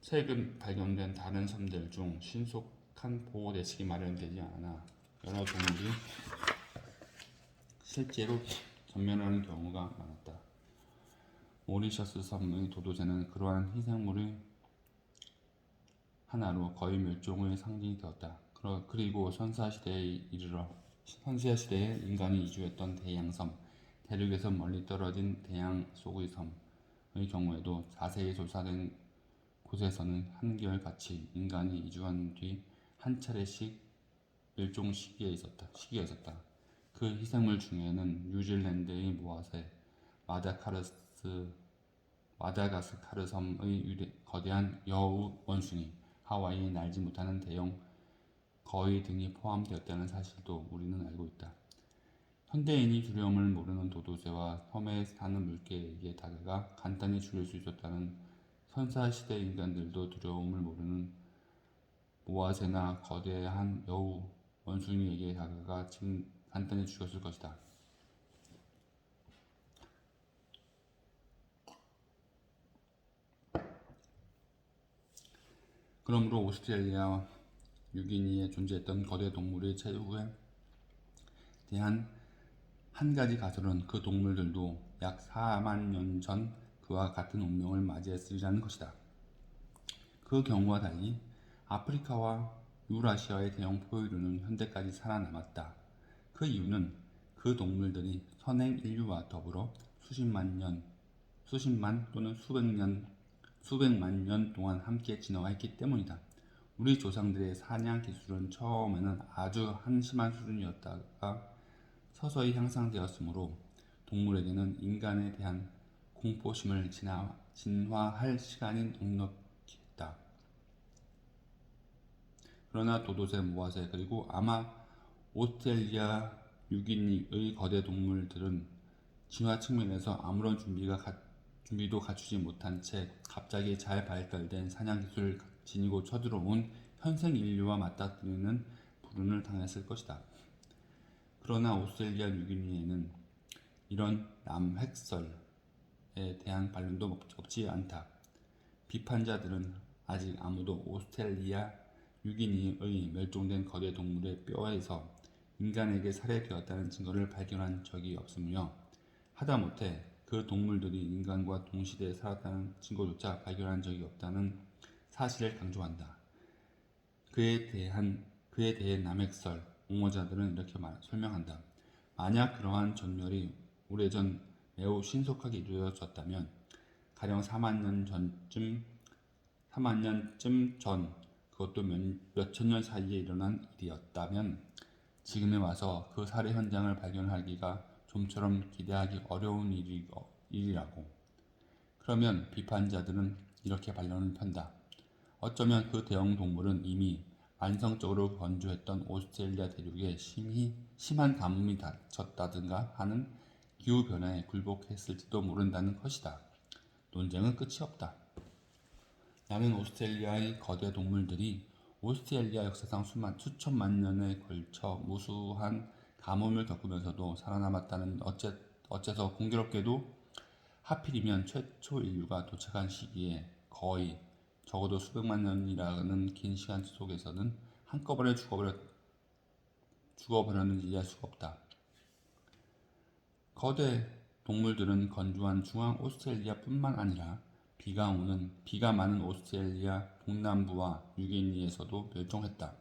최근 발견된 다른 섬들 중 신속한 보호 대책이 마련되지 않아 여러 동물이 실제로 전멸하는 경우가 많았다. 모리셔스 섬의 도도새는 그러한 희생물의 하나로 거의 멸종의 상징이 되었다. 그리고 선사시대에 인간이 이주했던 대양섬, 대륙에서 멀리 떨어진 대양 속의 섬의 경우에도 자세히 조사된 곳에서는 한결같이 인간이 이주한 뒤 한 차례씩 멸종 시기가 있었다. 그 희생물 중에는 뉴질랜드의 모아새, 마다가스카르 섬의 거대한 여우 원숭이, 하와이의 날지 못하는 대형 거위 등이 포함되었다는 사실도 우리는 알고 있다. 현대인이 두려움을 모르는 도도새와 섬에 사는 물개에게 다가가 간단히 죽일 수 있었다는 선사시대 인간들도 두려움을 모르는 모아새나 거대한 여우 원숭이에게 다가가 지금 간단히 죽였을 것이다. 그러므로 오스트레일리아 뉴기니에 존재했던 거대 동물의 최후에 대한 한 가지 가설은 그 동물들도 약 4만 년 전 그와 같은 운명을 맞이했으리라는 것이다. 그 경우와 달리 아프리카와 유라시아의 대형 포유류는 현대까지 살아남았다. 그 이유는 그 동물들이 선행 인류와 더불어 수십만 또는 수백만 년 동안 함께 진화했기 때문이다. 우리 조상들의 사냥 기술은 처음에는 아주 한심한 수준이었다가 서서히 향상되었으므로 동물에게는 인간에 대한 공포심을 진화할 시간이 넉넉했다. 그러나 도도새, 모아새 그리고 아마 오스트레일리아 뉴기니의 거대 동물들은 진화 측면에서 아무런 준비도 갖추지 못한 채 갑자기 잘 발달된 사냥 기술을 지니고 쳐들어온 현생 인류와 맞닥뜨리는 불운을 당했을 것이다. 그러나 오스트레일리아 뉴기니에는 이런 남획설에 대한 반론도 없지 않다. 비판자들은 아직 아무도 오스트레일리아 뉴기니의 멸종된 거대 동물의 뼈에서 인간에게 살해되었다는 증거를 발견한 적이 없으며 하다못해 그 동물들이 인간과 동시대에 살았다는 증거조차 발견한 적이 없다는 사실을 강조한다. 그에 대해 남획설 옹호자들은 이렇게 설명한다. 만약 그러한 전멸이 오래전 매우 신속하게 이루어졌다면 가령 4만 년쯤 전 그것도 몇천 년 사이에 일어난 일이었다면 지금에 와서 그 살해 현장을 발견하기가 좀처럼 기대하기 어려운 일이라고. 그러면 비판자들은 이렇게 반론을 편다. 어쩌면 그 대형 동물은 이미 만성적으로 건조했던 오스트레일리아 대륙에 심한 가뭄이 닥쳤다든가 하는 기후변화에 굴복했을지도 모른다는 것이다. 논쟁은 끝이 없다. 나는 오스트레일리아의 거대 동물들이 오스트레일리아 역사상 수천만 년에 걸쳐 무수한 가뭄을 겪으면서도 살아남았다는 어째서 공교롭게도 하필이면 최초 인류가 도착한 시기에 거의 적어도 수백만 년이라는 긴 시간 속에서는 한꺼번에 죽어버렸는지 이해할 수가 없다. 거대 동물들은 건조한 중앙 오스트레일리아뿐만 아니라 비가 많은 오스트레일리아 동남부와 뉴기니에서도 멸종했다.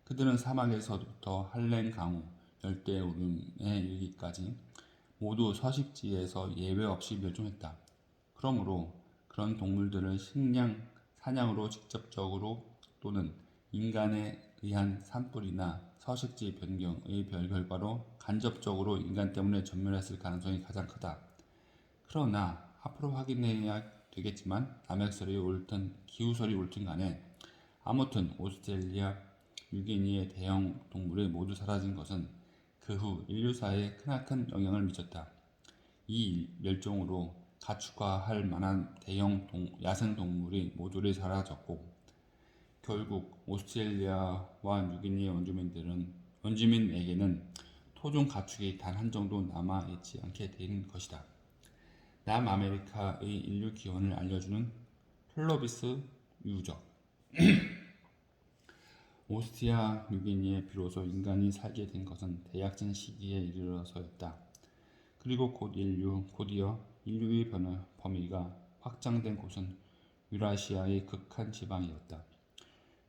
그들은 사막에서부터 한랭 강우, 열대우림에 이르기까지 모두 서식지에서 예외 없이 멸종했다. 그러므로 그런 동물들을 사냥으로 직접적으로 또는 인간에 의한 산불이나 서식지 변경의 결과로 간접적으로 인간 때문에 전멸했을 가능성이 가장 크다. 그러나 앞으로 확인해야 되겠지만 남획설이 옳든 기후설이 옳든 간에 아무튼 오스트레일리아 뉴기니의 대형 동물이 모두 사라진 것은 그 후 인류사에 크나큰 영향을 미쳤다. 이 멸종으로 가축화할 만한 대형 야생동물이 모조리 사라졌고 결국 오스트레일리아와 뉴기니의 원주민에게는 토종 가축이 단 한 정도 남아있지 않게 된 것이다. 남아메리카의 인류 기원을 알려주는 폴로비스 유적 오스트리아 뉴기니에 비로소 인간이 살게 된 것은 대약진 시기에 이르러서였다. 그리고 곧이어 인류의 범위가 확장된 곳은 유라시아의 극한 지방이었다.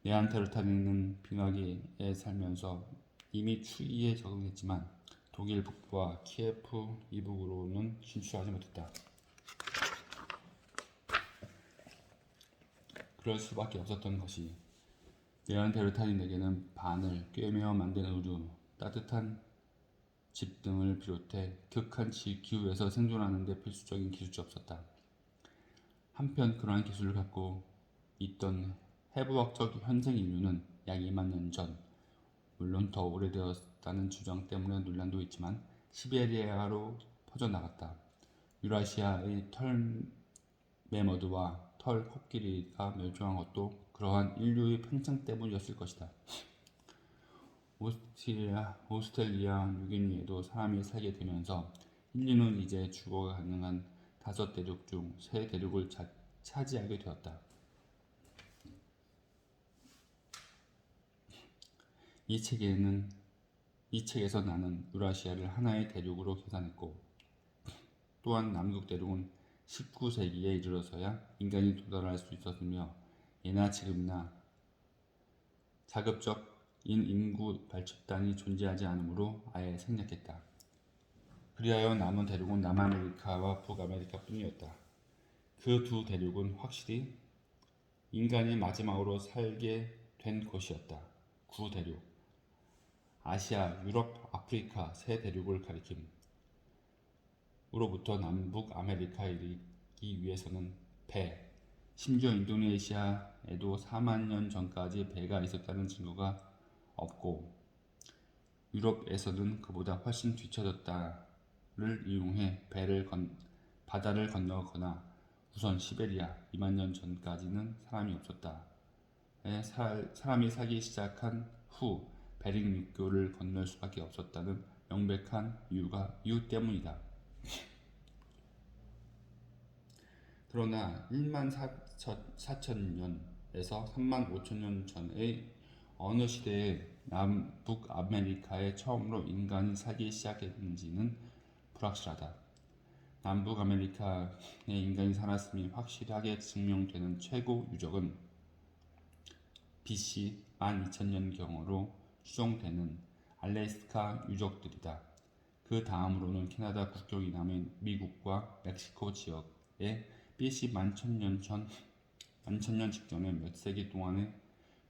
네안데르탈인은 빙하기에 살면서 이미 추위에 적응했지만 독일 북부와 키예프 이북으로는 진출하지 못했다. 그럴 수밖에 없었던 것이 네안데르탈인에게는 반을 꿰매어 만든 의류, 따뜻한 집 등을 비롯해 극한 기후에서 생존하는 데 필수적인 기술이 없었다. 한편 그러한 기술을 갖고 있던 해부학적 현생 인류는 약 2만 년 전, 물론 더 오래되었다는 주장 때문에 논란도 있지만 시베리아로 퍼져나갔다. 유라시아의 털 매머드와 털 코끼리가 멸종한 것도 그러한 인류의 팽창 때문이었을 것이다. 오스트레일리아 뉴기니에도 사람이 살게 되면서 인류는 이제 주거가 가능한 5대륙 중 3대륙을 차지하게 되었다. 이 책에서 나는 유라시아를 하나의 대륙으로 계산했고, 또한 남극 대륙은 19세기에 이르러서야 인간이 도달할 수 있었으며 예나 지금이나 자급적인 인구 발집단이 존재하지 않으므로 아예 생략했다. 그리하여 남은 대륙은 남아메리카와 북아메리카 뿐이었다. 그 두 대륙은 확실히 인간이 마지막으로 살게 된 곳이었다. 구대륙, 아시아, 유럽, 아프리카 세 대륙을 가리킴. 으로부터 남북 아메리카에 이르기 위해서는 배, 심지어 인도네시아에도 4만 년 전까지 배가 있었다는 증거가 없고, 유럽에서는 그보다 훨씬 뒤처졌다를 이용해 바다를 건너거나 우선 시베리아 2만 년 전까지는 사람이 없었다. 사람이 살기 시작한 후 베링 육교를 건널 수밖에 없었다는 명백한 이유 때문이다. 그러나 1만 4천 년에서 3만 5천 년 전의 어느 시대에 남북아메리카에 처음으로 인간이 살기 시작했는지는 불확실하다. 남북아메리카에 인간이 살았음이 확실하게 증명되는 최고 유적은 BC 12,000년경으로 추정되는 알래스카 유적들이다. 그 다음으로는 캐나다 국경이 남은 미국과 멕시코 지역에 BC 11,000년 직전의 몇 세기 동안의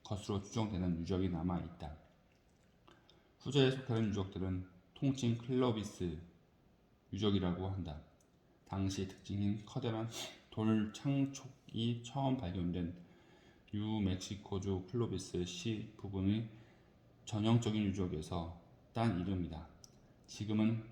것으로 추정되는 유적이 남아있다. 후자에 속하는 유적들은 통칭 클로비스 유적이라고 한다. 당시 특징인 커다란 돌 창촉이 처음 발견된 뉴멕시코주 클로비스 시 부분의 전형적인 유적에서 딴 이름이다. 지금은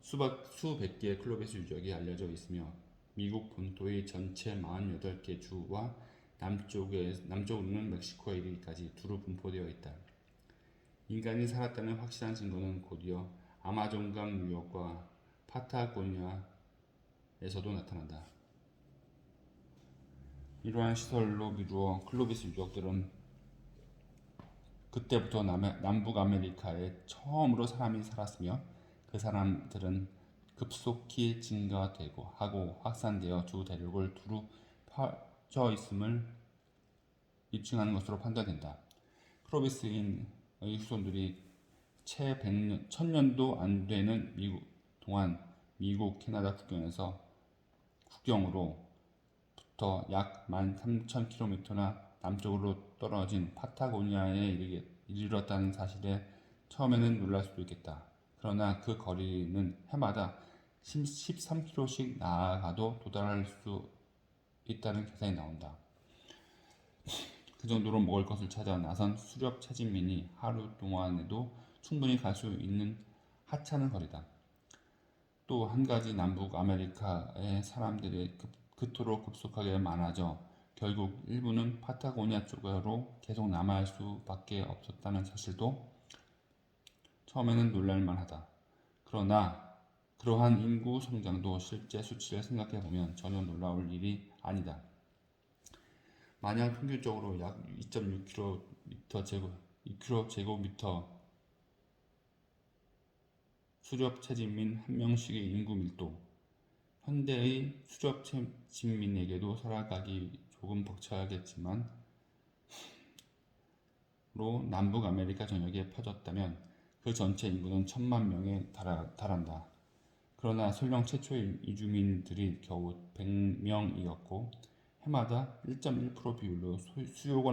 수백 개의 클로비스 유적이 알려져 있으며 미국 본토의 전체 48개 주와 남쪽으로는 멕시코에 이르기까지 두루 분포되어 있다. 인간이 살았다는 확실한 증거는 곧이어 아마존강 유역과 파타고니아에서도 나타난다. 이러한 시설로 미루어 클로비스 유적들은 그때부터 남북 아메리카에 처음으로 사람이 살았으며 그 사람들은 급속히 증가되고 하고 확산되어 두 대륙을 두루 펴져 있음을 입증하는 것으로 판단된다. 클로비스인의 후손들이 채 1000년도 안 되는 미국, 캐나다 국경으로부터 약 13,000km나 남쪽으로 떨어진 파타고니아에 이르렀다는 사실에 처음에는 놀랄 수도 있겠다. 그러나 그 거리는 해마다 13km씩 나아가도 도달할 수 있다는 계산이 나온다. 그 정도로 먹을 것을 찾아 나선 수렵 채집민이 하루 동안에도 충분히 갈 수 있는 하찮은 거리다. 또 한 가지 남북 아메리카의 사람들이 그토록 급속하게 많아져 결국 일부는 파타고니아 쪽으로 계속 남아할 수밖에 없었다는 사실도 처음에는 놀랄만하다. 그러나 그러한 인구 성장도 실제 수치를 생각해보면 전혀 놀라울 일이 아니다. 만약 평균적으로 약 2.6km 수렵 채집민 한 명씩의 인구 밀도, 현대의 수렵 채집민에게도 살아가기 조금 벅차겠지만 로 남북 아메리카 전역에 퍼졌다면 그 전체 인구는 1,000만 명에 달한다. 그러나 설령 최초의 이주민들이 겨우 100명이었고 해마다 1.1% 비율로 수요가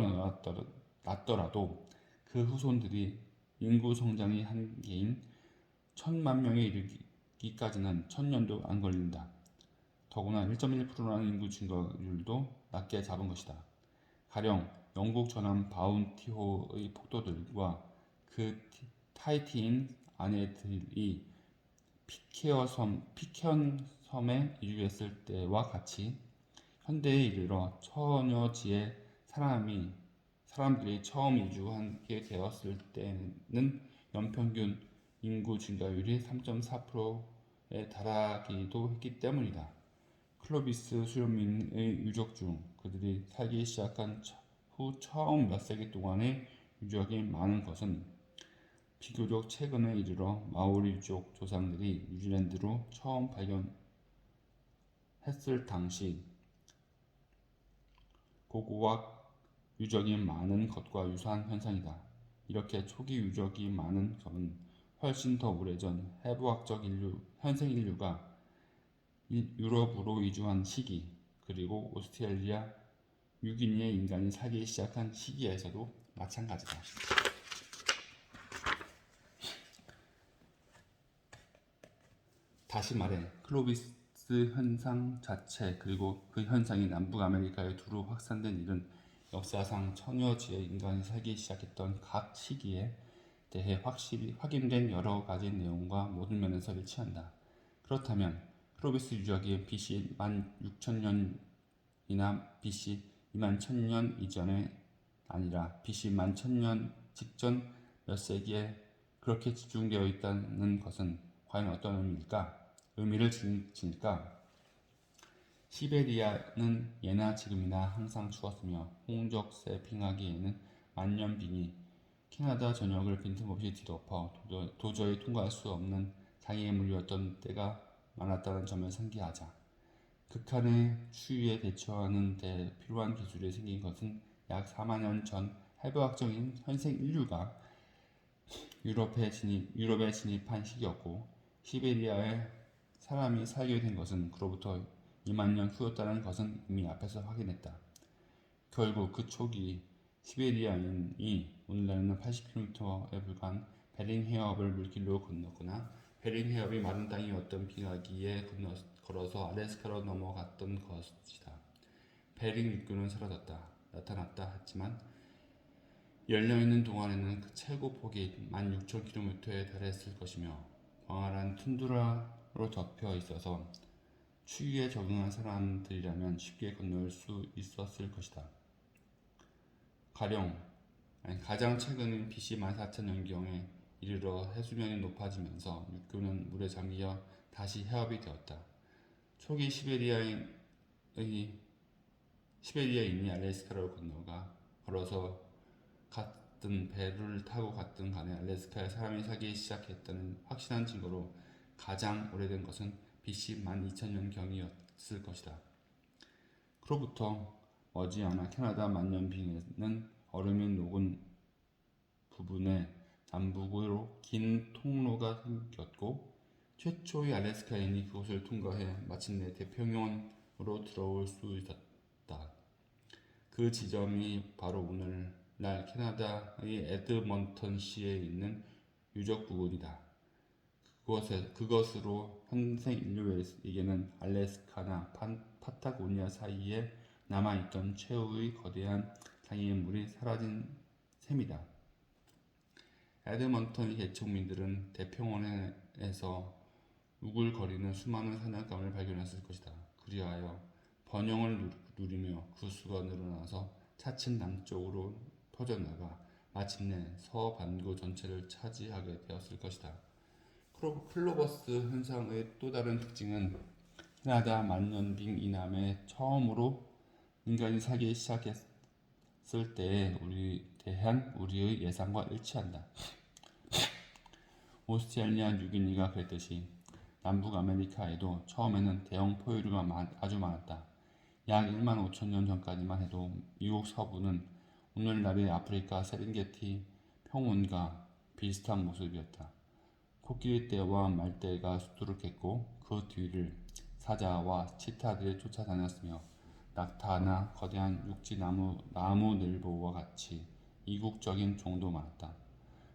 낮더라도 그 후손들이 인구 성장의 한계인 천만 명에 이르기까지는 1000년도 안 걸린다. 더구나 1.1%라는 인구 증가율도 낮게 잡은 것이다. 가령 영국 전함 바운티호의 폭도들과 그 타이티인 아내들이 피켄 섬에 이주했을 때와 같이 현대에 이르러 천여지에 사람들이 처음 이주하게 되었을 때는 연평균 인구 증가율이 3.4%에 달하기도 했기 때문이다. 클로비스 수련민의 유적 중 그들이 살기 시작한 후 처음 몇 세기 동안의 유적이 많은 것은 비교적 최근에 이르러 마오리 유족 조상들이 뉴질랜드로 처음 발견했을 당시 고고학 유적이 많은 것과 유사한 현상이다. 이렇게 초기 유적이 많은 것은 훨씬 더 오래전 해부학적 현생 인류가 유럽으로 이주한 시기, 그리고 오스트레일리아, 뉴기니의 인간이 살기 시작한 시기에서도 마찬가지다. 다시 말해, 클로비스 현상 자체 그리고 그 현상이 남북 아메리카에 두루 확산된 일은 역사상 천여지의 인간이 살기 시작했던 각 시기에 대해 확실히 확인된 여러 가지 내용과 모든 면에서 일치한다. 그렇다면 클로비스 유적이 BC 16,000년이나 BC 21,000년 이전에 아니라 BC 11,000년 직전 몇 세기에 그렇게 집중되어 있다는 것은 과연 어떤 의미를 지닐까? 시베리아는 예나 지금이나 항상 추웠으며 홍적새 빙하기에는 만년빙이 캐나다 전역을 빈틈없이 뒤덮어 도저히 통과할 수 없는 장애에 물렸던 때가 많았다는 점을 상기하자. 극한의 추위에 대처하는 데 필요한 기술이 생긴 것은 약 4만 년 전 해부학적인 현생 인류가 유럽에 진입한 시기였고, 시베리아에 사람이 살게 된 것은 그로부터 2만 년 후였다는 것은 이미 앞에서 확인했다. 결국 그 초기 시베리아인이 오늘날에는 80km에 불과한 베링 해협을 물길로 건넜거나 베링 해협이 마른 땅이었던 빙하기에 걸어서 알래스카로 넘어갔던 것이다. 베링 육교는 나타났다 했지만 열려있는 동안에는 그 최고 폭이 16,000km에 달했을 것이며 광활한 툰드라로 덮여 있어서 추위에 적응한 사람들이라면 쉽게 건널 수 있었을 것이다. 가장 최근인 BC 14,000년경에 이르러 해수면이 높아지면서 육교는 물에 잠겨 다시 해협이 되었다. 초기 시베리아인이 알래스카를 걸어서 갔든 배를 타고 갔든 간에 알래스카에 사람이 살기 시작했다는 확실한 증거로 가장 오래된 것은 BC 12,000년경이었을 것이다. 그로부터 머지않아 캐나다 만년빙에는 얼음이 녹은 부분에 남북으로 긴 통로가 생겼고 최초의 알래스카인이 그곳을 통과해 마침내 태평양으로 들어올 수 있었다. 그 지점이 바로 오늘날 캐나다의 에드먼턴시에 있는 유적 부근이다. 그것으로 현생 인류에게는 알래스카나 파타고니아 사이에 남아있던 최후의 거대한 장애물이 사라진 셈이다. 에드먼턴 개척민들은 대평원에서 우글거리는 수많은 사냥감을 발견했을 것이다. 그리하여 번영을 누리며 그 수가 늘어나서 차츰 남쪽으로 퍼져나가 마침내 서반구 전체를 차지하게 되었을 것이다. 클로버스 현상의 또 다른 특징은 캐나다 만년빙 이남에 처음으로 인간이 살기 시작했을 때에 대한 우리의 예상과 일치한다. 오스트레일리아 뉴기니가 그랬듯이 남북 아메리카에도 처음에는 대형 포유류가 아주 많았다. 약 1만 5천 년 전까지만 해도 미국 서부는 오늘날의 아프리카 세렝게티 평원과 비슷한 모습이었다. 코끼리떼와 말떼가 수두룩했고 그 뒤를 사자와 치타들이 쫓아다녔으며 낙타나 거대한 육지 나무늘보와 같이 이국적인 종도 많았다.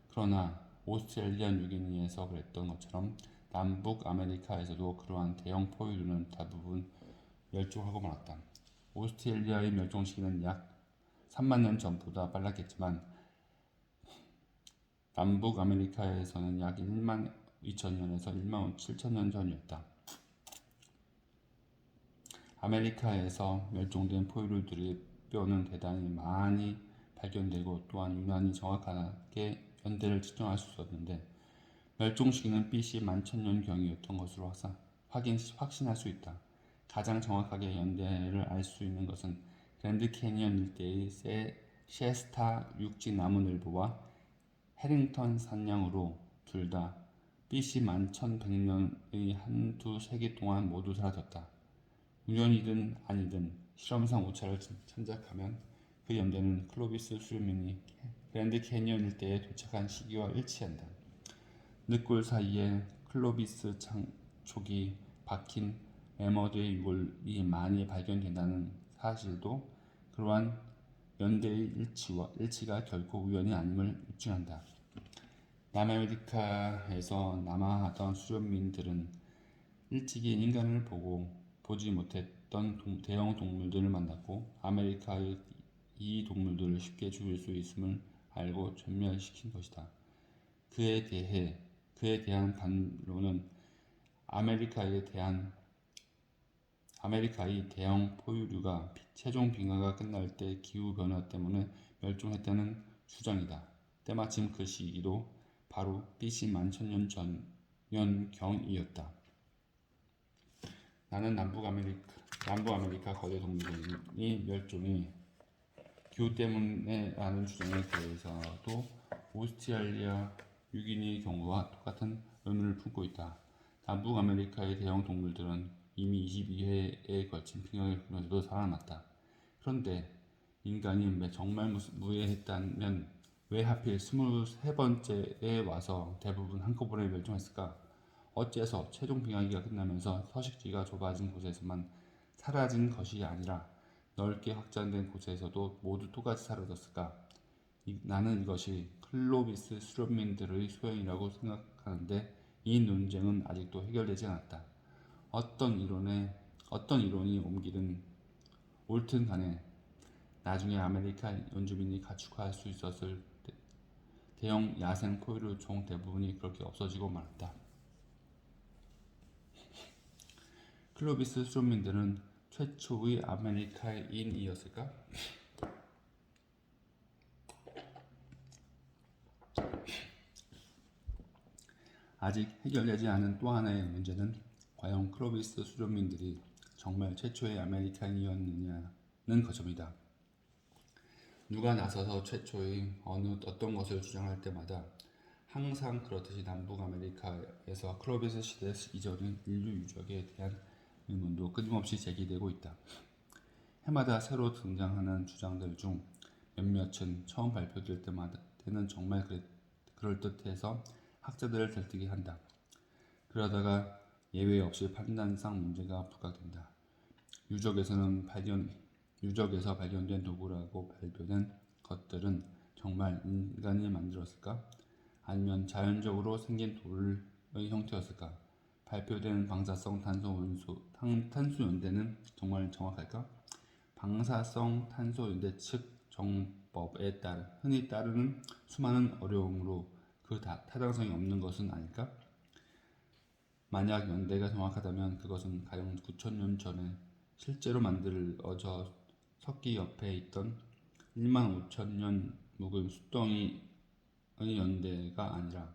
그러나 오스트레일리아 뉴기니에서 그랬던 것처럼 남북 아메리카에서도 그러한 대형 포유류는 대부분 멸종하고 말았다. 오스트레일리아의 멸종 시기는 약 3만 년 전보다 빨랐겠지만 남북 아메리카에서는 약 1만 2천년에서 1만 7천년 전이었다. 아메리카에서 멸종된 포유류들의 뼈는 대단히 많이 발견되고 또한 유난히 정확하게 연대를 측정할 수 있었는데 멸종 시기는 BC 11,000년경이었던 것으로 확신할 수 있다. 가장 정확하게 연대를 알 수 있는 것은 그랜드 캐니언 일대의 시에스타 육지 나무늘보와 해링턴 산양으로 둘 다 BC 11,100년의 한두 세기 동안 모두 사라졌다. 우연이든 아니든 실험상 오차를 참작하면 그 연대는 클로비스 수렴민이 그랜드 캐니언 일대에 도착한 시기와 일치한다. 늪골 사이에 클로비스 촉이 박힌 에머드의 유골이 많이 발견된다는 사실도 그러한 연대의 일치가 결코 우연이 아님을 입증한다. 남아메리카에서 남하하던 수렵민들은 일찍이 인간을 보지 못했던 대형 동물들을 만났고 아메리카의 이 동물들을 쉽게 죽일 수 있음을 알고 전멸시킨 것이다. 그에 대한 반론은 아메리카의 대형 포유류가 최종 빙하가 끝날 때 기후 변화 때문에 멸종했다는 주장이다. 때마침 그 시기도 바로 BC 11,000년 전경이었다. 나는 남부아메리카 거대 동물의 멸종이 기후 때문에라는 주장에 대해서도 오스트레일리아 뉴기니 경우와 똑같은 의문을 품고 있다. 남북아메리카의 대형 동물들은 이미 22회에 걸친 빙하를 겪으면서도 살아남았다. 그런데 인간이 정말 무해했다면 왜 하필 23번째에 와서 대부분 한꺼번에 멸종했을까? 어째서 최종 빙하기가 끝나면서 서식지가 좁아진 곳에서만 사라진 것이 아니라 넓게 확장된 곳에서도 모두 똑같이 사라졌을까? 나는 이것이 클로비스 수렵민들의 소행이라고 생각하는데 이 논쟁은 아직도 해결되지 않았다. 어떤 이론이 옳든 간에 나중에 아메리카 원주민이 가축화할 수 있었을 대형 야생 포유류 종 대부분이 그렇게 없어지고 말았다. 클로비스 수렵민들은 최초의 아메리카인이었을까? 아직 해결되지 않은 또 하나의 문제는 과연 클로비스 수렵민들이 정말 최초의 아메리카인이었느냐는 것입니다. 누가 나서서 최초의 어떤 것을 주장할 때마다 항상 그렇듯이 남북 아메리카에서 클로비스 시대 이전의 인류 유적에 대한 의문도 끊임없이 제기되고 있다. 해마다 새로 등장하는 주장들 중 몇몇은 처음 발표될 때는 정말 그럴듯해서 학자들을 들뜨게 한다. 그러다가 예외 없이 판단상 문제가 부각된다. 유적에서 발견된 도구라고 발표된 것들은 정말 인간이 만들었을까? 아니면 자연적으로 생긴 돌의 형태였을까? 발표된 방사성 탄소 연대는 정말 정확할까? 방사성 탄소 연대 측 정법에 흔히 따르는 수많은 어려움으로 그 타당성이 없는 것은 아닐까? 만약 연대가 정확하다면 그것은 가령 9,000년 전에 실제로 만들어져 석기 옆에 있던 15,000년 묵은 숫덩이의 연대가 아니라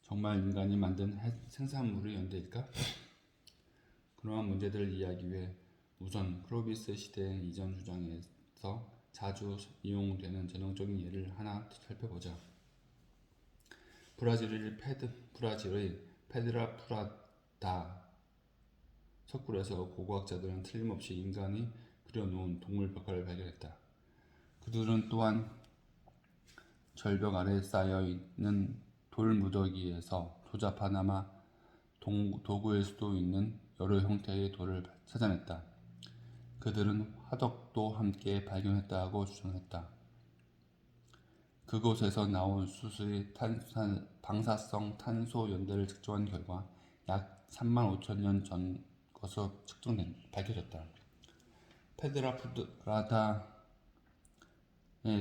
정말 인간이 만든 생산물의 연대일까? 그러한 문제들을 이해하기 위해 우선 클로비스 시대 이전 주장에서 자주 이용되는 전형적인 예를 하나 살펴보자. 브라질의 페드라 프라다 석굴에서 고고학자들은 틀림없이 인간이 그려놓은 동물 벽화를 발견했다. 그들은 또한 절벽 아래에 쌓여있는 돌무더기에서 조잡하나마 도구일 수도 있는 여러 형태의 돌을 찾아냈다. 그들은 화덕도 함께 발견했다고 주장했다. 그곳에서 나온 수소의 방사성 탄소 연대를 측정한 결과 약 3만 5천 년 전 것으로 밝혀졌다. 페드라 푸드라다에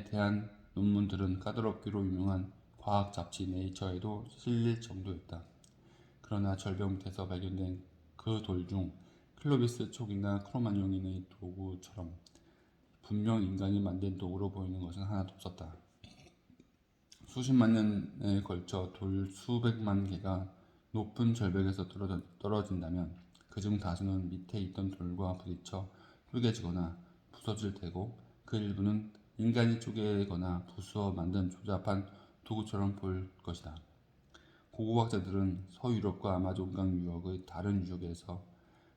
대한 논문들은 까다롭기로 유명한 과학 잡지 네이처에도 실릴 정도였다. 그러나 절벽 밑에서 발견된 그 돌 중 클로비스 촉이나 크로마뇽인의 도구처럼 분명 인간이 만든 도구로 보이는 것은 하나도 없었다. 수십만 년에 걸쳐 돌 수백만 개가 높은 절벽에서 떨어진다면 그중 다수는 밑에 있던 돌과 부딪혀 쪼개지거나 부서질 테고 그 일부는 인간이 쪼개거나 부수어 만든 조잡한 도구처럼 보일 것이다. 고고학자들은 서유럽과 아마존강 유역의 다른 유역에서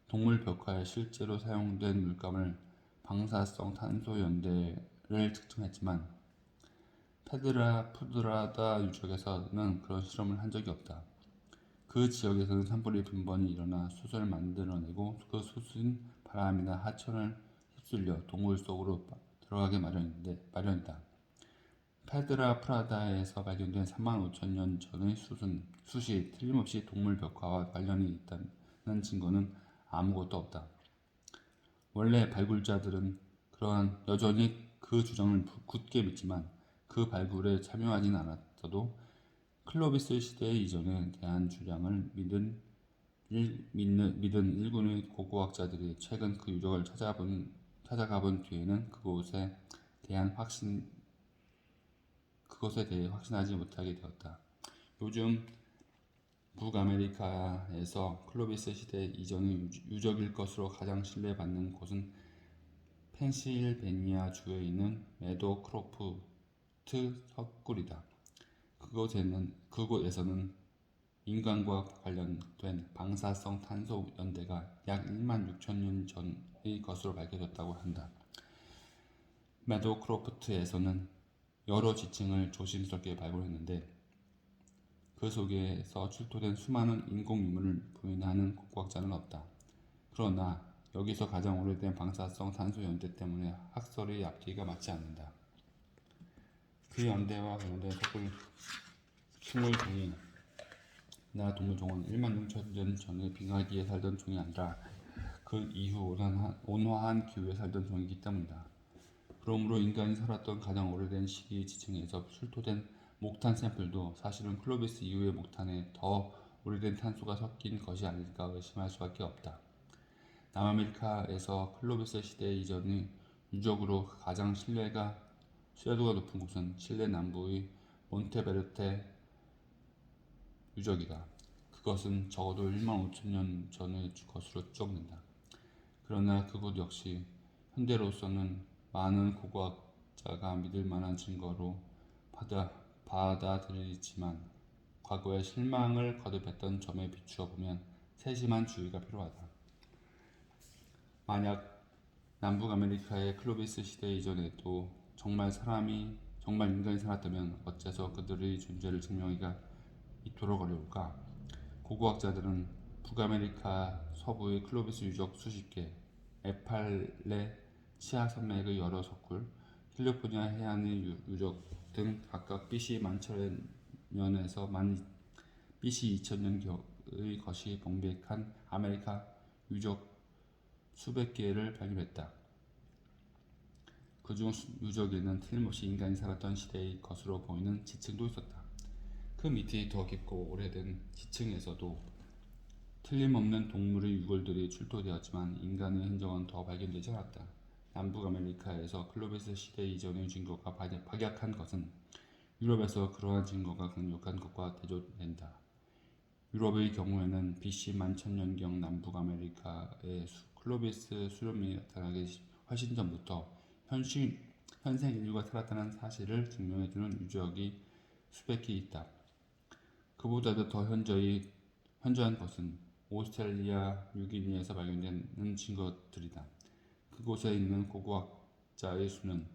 동물 벽화에 실제로 사용된 물감을 방사성 탄소 연대를 측정했지만 푸드라다 유적에서는 그런 실험을 한 적이 없다. 그 지역에서는 산불이 빈번히 일어나 숯을 만들어내고 그 숯은 바람이나 하천을 휩쓸려 동굴 속으로 들어가게 마련이다. 페드라 프라다에서 발견된 3만 5천 년 전의 숯이 틀림없이 동물 벽화와 관련이 있다는 증거는 아무것도 없다. 원래 발굴자들은 여전히 그 주장을 굳게 믿지만 그 발굴에 참여하진 않았어도 클로비스 시대 이전에 대한 주장을 믿은 일군의 고고학자들이 최근 그 유적을 찾아가본 뒤에는 그것에 대해 확신하지 못하게 되었다. 요즘 북아메리카에서 클로비스 시대 이전의 유적일 것으로 가장 신뢰받는 곳은 펜실베니아 주에 있는 메도크로프트 석굴이다. 그곳에서는 인간과 관련된 방사성 탄소 연대가 약 1만 6천 년 전의 것으로 밝혀졌다고 한다. 메도크로프트에서는 여러 지층을 조심스럽게 발굴했는데 그 속에서 출토된 수많은 인공 유물을 부인하는 고고학자는 없다. 그러나 여기서 가장 오래된 방사성 탄소 연대 때문에 학설의 앞뒤가 맞지 않는다. 그 연대와 관련된 석굴 식물종이나 동물종은 1만 6천 년 전의 빙하기에 살던 종이 아니라 그 이후 온화한 기후에 살던 종이기 때문이다. 그러므로 인간이 살았던 가장 오래된 시기 지층에서 출토된 목탄 샘플도 사실은 클로비스 이후의 목탄에 더 오래된 탄소가 섞인 것이 아닐까 의심할 수밖에 없다. 남아메리카에서 클로비스 시대 이전의 유적으로 가장 신뢰도가 높은 곳은 칠레 남부의 몬테베르테 유적이다. 그것은 적어도 1만 5천 년 전의 것으로 추정된다. 그러나 그곳 역시 현대로서는 많은 고고학자가 믿을 만한 증거로 받아들이지만 과거에 실망을 거듭했던 점에 비추어 보면 세심한 주의가 필요하다. 만약 남북아메리카의 클로비스 시대 이전에도 정말 인간이 살았다면 어째서 그들의 존재를 증명하기가 이토록 어려울까? 고고학자들은 북아메리카 서부의 클로비스 유적 수십 개, 에팔레 치아 산맥의 여러 석굴, 캘리포니아 해안의 유적 등 각각 BC 11,000년에서 BC 2000년경의 것이 병백한 아메리카 유적 수백 개를 발견했다. 그중 유적에는 틀림없이 인간이 살았던 시대의 것으로 보이는 지층도 있었다. 그 밑에 더 깊고 오래된 지층에서도 틀림없는 동물의 유골들이 출토되었지만 인간의 흔적은 더 발견되지 않았다. 남북아메리카에서 클로비스 시대 이전의 증거가 박약한 것은 유럽에서 그러한 증거가 강력한 것과 대조된다. 유럽의 경우에는 BC 11,000년경 남북아메리카에 클로비스 수렴이 나타나기 훨씬 전부터 현생 인류가 살았다는 사실을 증명해주는 유적이 수백 개 있다. 그보다도 더 현저한 것은 오스트레일리아 뉴기니에서 발견되는 증거들이다. 그곳에 있는 고고학자의 수는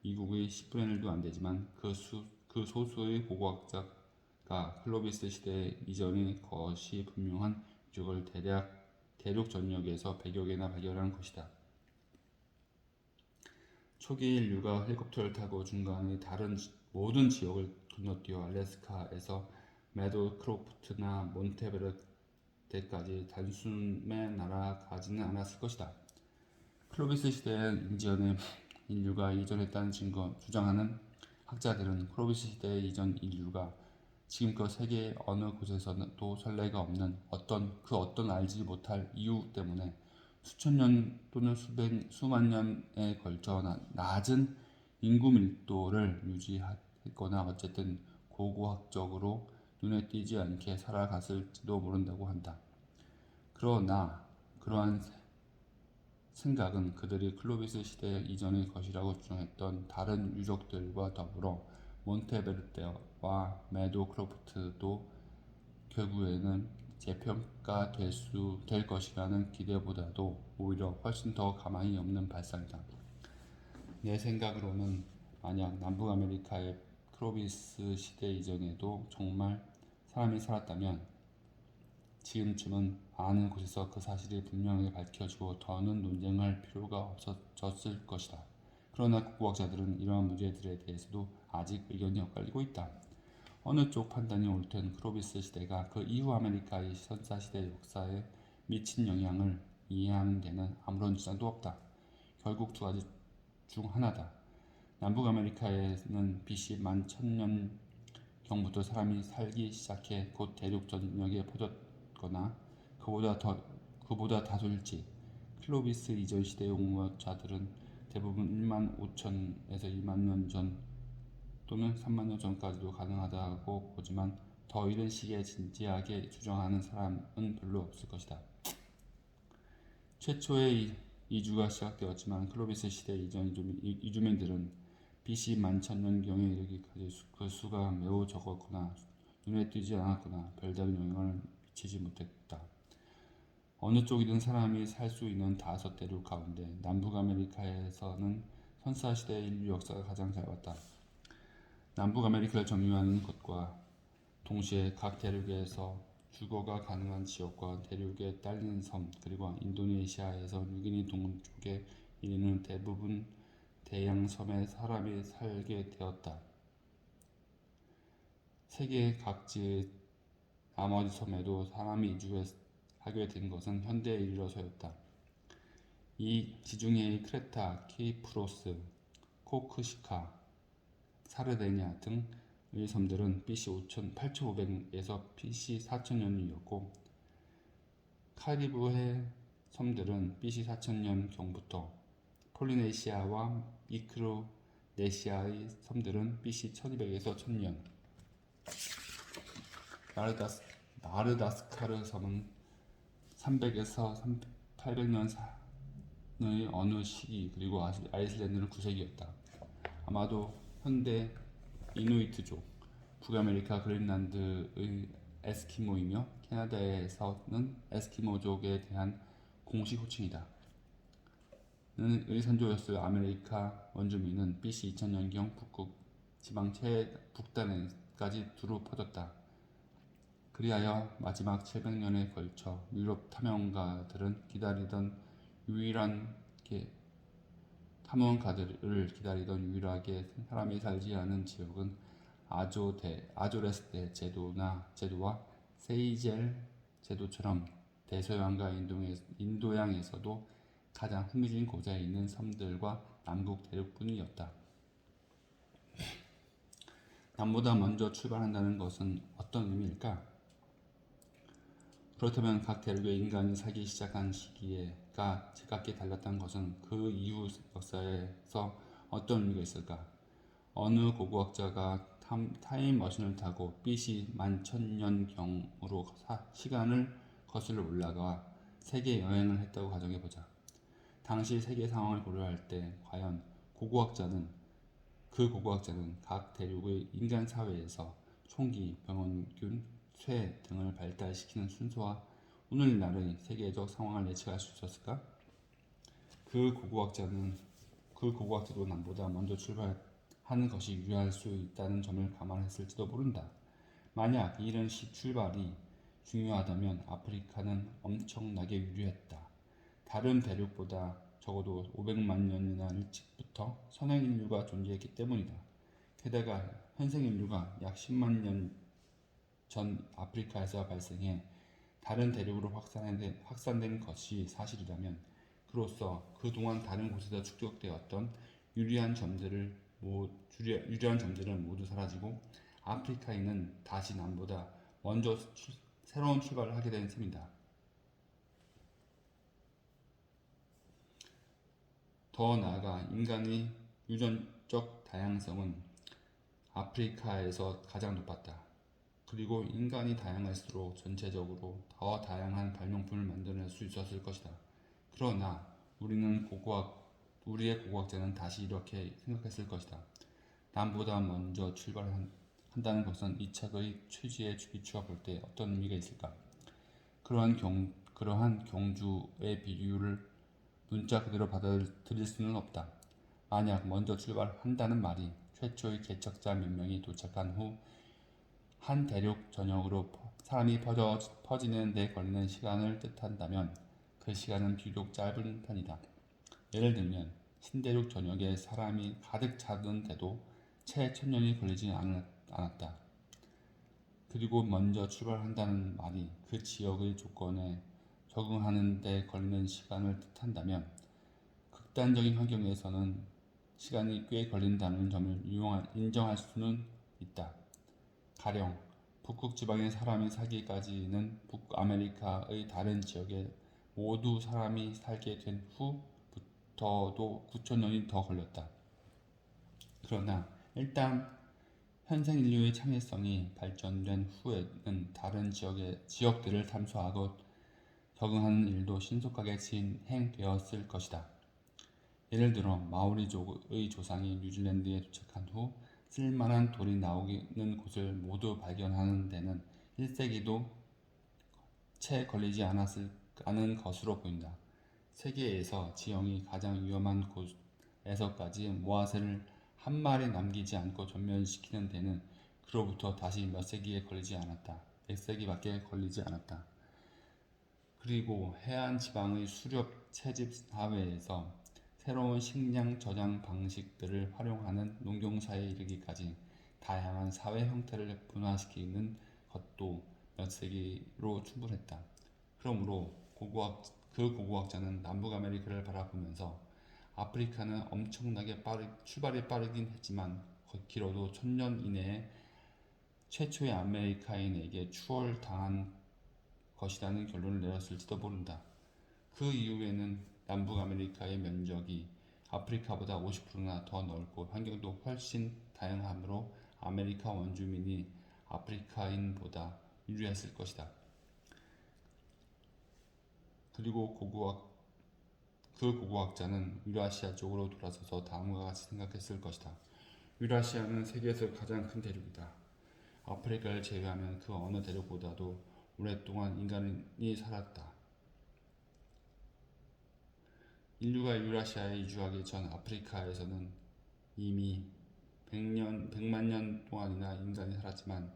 미국의 10분의 1도 안 되지만 그 소수의 고고학자가 클로비스 시대 이전의 것이 분명한 유적을 대륙 전역에서 100여 개나 발견한 것이다. 초기 인류가 헬리콥터를 타고 중간의 다른 모든 지역을 건너뛰어 알래스카에서 매도크로프트나 몬테베르데까지 단숨에 날아가지는 않았을 것이다. 클로비스 시대의 인지연에 인류가 이전했다는 주장하는 학자들은 클로비스 시대 이전 인류가 지금껏 세계 어느 곳에서도 전례가 없는 어떤 알지 못할 이유 때문에 수천 년 또는 수만 년에 걸쳐 낮은 인구 밀도를 유지했거나 어쨌든 고고학적으로 눈에 띄지 않게 살아갔을지도 모른다고 한다. 그러나 그러한 생각은 그들이 클로비스 시대 이전의 것이라고 주장했던 다른 유적들과 더불어 몬테베르데와 매도크로프트도 결국에는 재평가될 것이라는 기대보다도 오히려 훨씬 더 가망이 없는 발상이다. 내 생각으로는 만약 남북 아메리카의 클로비스 시대 이전에도 정말 사람이 살았다면 지금쯤은 많은 곳에서 그 사실이 분명하게 밝혀지고 더는 논쟁할 필요가 없어졌을 것이다. 그러나 국고학자들은 이러한 문제들에 대해서도 아직 의견이 엇갈리고 있다. 어느 쪽 판단이 옳든 클로비스 시대가 그 이후 아메리카의 선사시대 역사에 미친 영향을 이해하는 데는 아무런 지장도 없다. 결국 두 가지 중 하나다. 남북 아메리카에는 BC 11,000년경부터 사람이 살기 시작해 곧 대륙 전역에 퍼졌거나 그보다 다소일지. 클로비스 이전 시대의 옹호자들은 대부분 1만 5천에서 2만 년 전 또는 3만 년 전까지도 가능하다고 보지만 더 이른 시기에 진지하게 주장하는 사람은 별로 없을 것이다. 최초의 이주가 시작되었지만 클로비스 시대 이전 이주민들은 BC 11,000년경에 이르기까지 그 수가 매우 적었거나 눈에 띄지 않았거나 별다른 영향을 미치지 못했다. 어느 쪽이든 사람이 살 수 있는 5대륙 가운데 남북 아메리카에서는 선사시대 인류 역사가 가장 짧았다. 남북 아메리카를 점유하는 것과 동시에 각 대륙에서 주거가 가능한 지역과 대륙에 딸린 섬 그리고 인도네시아에서 뉴기니 동쪽에 이르는 대부분 대양 섬에 사람이 살게 되었다. 세계 각지의 나머지 섬에도 사람이 이주하게 된 것은 현대에 이르러서였다. 이 지중해의 크레타, 키프로스, 코크시카, 사르데냐 등의 섬들은 BC 8500에서 BC 4000년이었고 카리브해 섬들은 BC 4000년경부터 폴리네시아와 미크로네시아의 섬들은 BC 1200에서 1000년 마르다스카르 섬은 300에서 800년의 어느 시기 그리고 아이슬란드는 9세기였다. 아마도 현대 이누이트족, 북아메리카 그린란드의 에스키모이며 캐나다에서는 에스키모족에 대한 공식 호칭이다. 의 선조였을 아메리카 원주민은 BC 2000년경 북극 지방 북단에까지 두루 퍼졌다. 그리하여 마지막 700년에 걸쳐 유럽 탐험가들을 기다리던 유일하게 사람이 살지 않은 지역은 아조레스 제도와 세이젤 제도처럼 대서양과 인도양에서도 가장 흥미진 곳에 있는 섬들과 남북 대륙뿐이었다. 남보다 먼저 출발한다는 것은 어떤 의미일까? 그렇다면 각 대륙의 인간이 살기 시작한 시기가 제각기 달랐다는 것은 그 이후 역사에서 어떤 의미가 있을까? 어느 고고학자가 타임머신을 타고 BC 11,000년경으로 시간을 거슬러 올라가 세계 여행을 했다고 가정해보자. 당시 세계 상황을 고려할 때 과연 그 고고학자는 각 대륙의 인간 사회에서 총기, 병원균, 쇠 등을 발달시키는 순서와 오늘날의 세계적 상황을 예측할 수 있었을까? 그 고고학자도 남보다 먼저 출발하는 것이 유리할 수 있다는 점을 감안했을지도 모른다. 만약 이런 출발이 중요하다면 아프리카는 엄청나게 유리했다. 다른 대륙보다 적어도 500만 년이나 일찍부터 선행 인류가 존재했기 때문이다. 게다가 현생 인류가 약 10만 년 전 아프리카에서 발생해 다른 대륙으로 확산된 것이 사실이라면, 그로써 그동안 다른 곳에서 축적되었던 유리한 점들은 모두 사라지고 아프리카인은 다시 남보다 먼저 새로운 출발을 하게 된 셈이다. 더 나아가 인간의 유전적 다양성은 아프리카에서 가장 높았다. 그리고 인간이 다양할수록 전체적으로 더 다양한 발명품을 만들어낼 수 있었을 것이다. 그러나 우리의 고고학자는 다시 이렇게 생각했을 것이다. 남보다 먼저 출발한다는 것은 이 책의 취지에 비추어 볼 때 어떤 의미가 있을까? 그러한 경주의 비유를 문자 그대로 받아들일 수는 없다. 만약 먼저 출발한다는 말이 최초의 개척자 몇 명이 도착한 후 한 대륙 전역으로 사람이 퍼지는 데 걸리는 시간을 뜻한다면 그 시간은 비록 짧은 편이다. 예를 들면 신대륙 전역에 사람이 가득 차는데도 채 1000년이 걸리지 않았다. 그리고 먼저 출발한다는 말이 그 지역의 조건에 적응하는 데 걸리는 시간을 뜻한다면 극단적인 환경에서는 시간이 꽤 걸린다는 점을 인정할 수는 있다. 가령 북극 지방의 사람이 살기까지는 북아메리카의 다른 지역에 모두 사람이 살게 된 후부터도 9,000년이 더 걸렸다. 그러나 일단 현생 인류의 창의성이 발전된 후에는 다른 지역들을 탐소하고 적응하는 일도 신속하게 진행되었을 것이다. 예를 들어 마오리족의 조상이 뉴질랜드에 도착한 후 쓸만한 돌이 나오는 곳을 모두 발견하는 데는 1세기도 채 걸리지 않은 것으로 보인다. 세계에서 지형이 가장 위험한 곳에서까지 모아새를 한 마리 남기지 않고 전멸시키는 데는 그로부터 다시 몇 세기밖에 걸리지 않았다. 그리고 해안 지방의 수렵 채집 사회에서 새로운 식량 저장 방식들을 활용하는 농경사에 이르기까지 다양한 사회 형태를 분화시키는 것도 몇 세기로 충분했다. 그러므로 고고학자는 남북 아메리카를 바라보면서 아프리카는 엄청나게 출발이 빠르긴 했지만 길어도 1000년 이내에 최초의 아메리카인에게 추월당한 것이라는 결론을 내렸을지도 모른다. 그 이후에는 남북 아메리카의 면적이 아프리카보다 50%나 더 넓고 환경도 훨씬 다양하므로 아메리카 원주민이 아프리카인보다 유리했을 것이다. 그리고 고고학자는 유라시아 쪽으로 돌아서서 다음과 같이 생각했을 것이다. 유라시아는 세계에서 가장 큰 대륙이다. 아프리카를 제외하면 그 어느 대륙보다도 오랫동안 인간이 살았다. 인류가 유라시아에 이주하기 전 아프리카에서는 이미 100만 년 동안이나 인간이 살았지만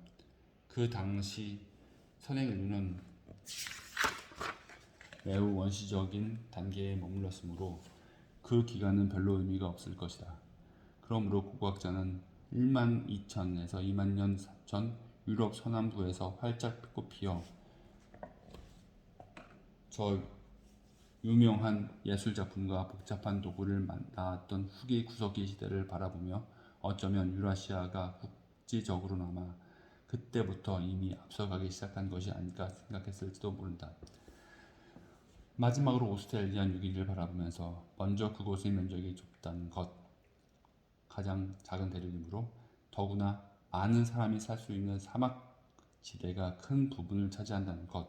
그 당시 선행 인류는 매우 원시적인 단계에 머물렀으므로 그 기간은 별로 의미가 없을 것이다. 그러므로 고고학자는 1만 2천에서 2만 년 전 유럽 서남부에서 활짝 꽃피어 저 유명한 예술작품과 복잡한 도구를 낳았던 후기 구석기 시대를 바라보며 어쩌면 유라시아가 국지적으로나마 그때부터 이미 앞서가기 시작한 것이 아닐까 생각했을지도 모른다. 마지막으로 오스트레일리아 뉴기니를 바라보면서 먼저 그곳의 면적이 좁다는 것, 가장 작은 대륙이므로 더구나 많은 사람이 살 수 있는 사막 지대가 큰 부분을 차지한다는 것,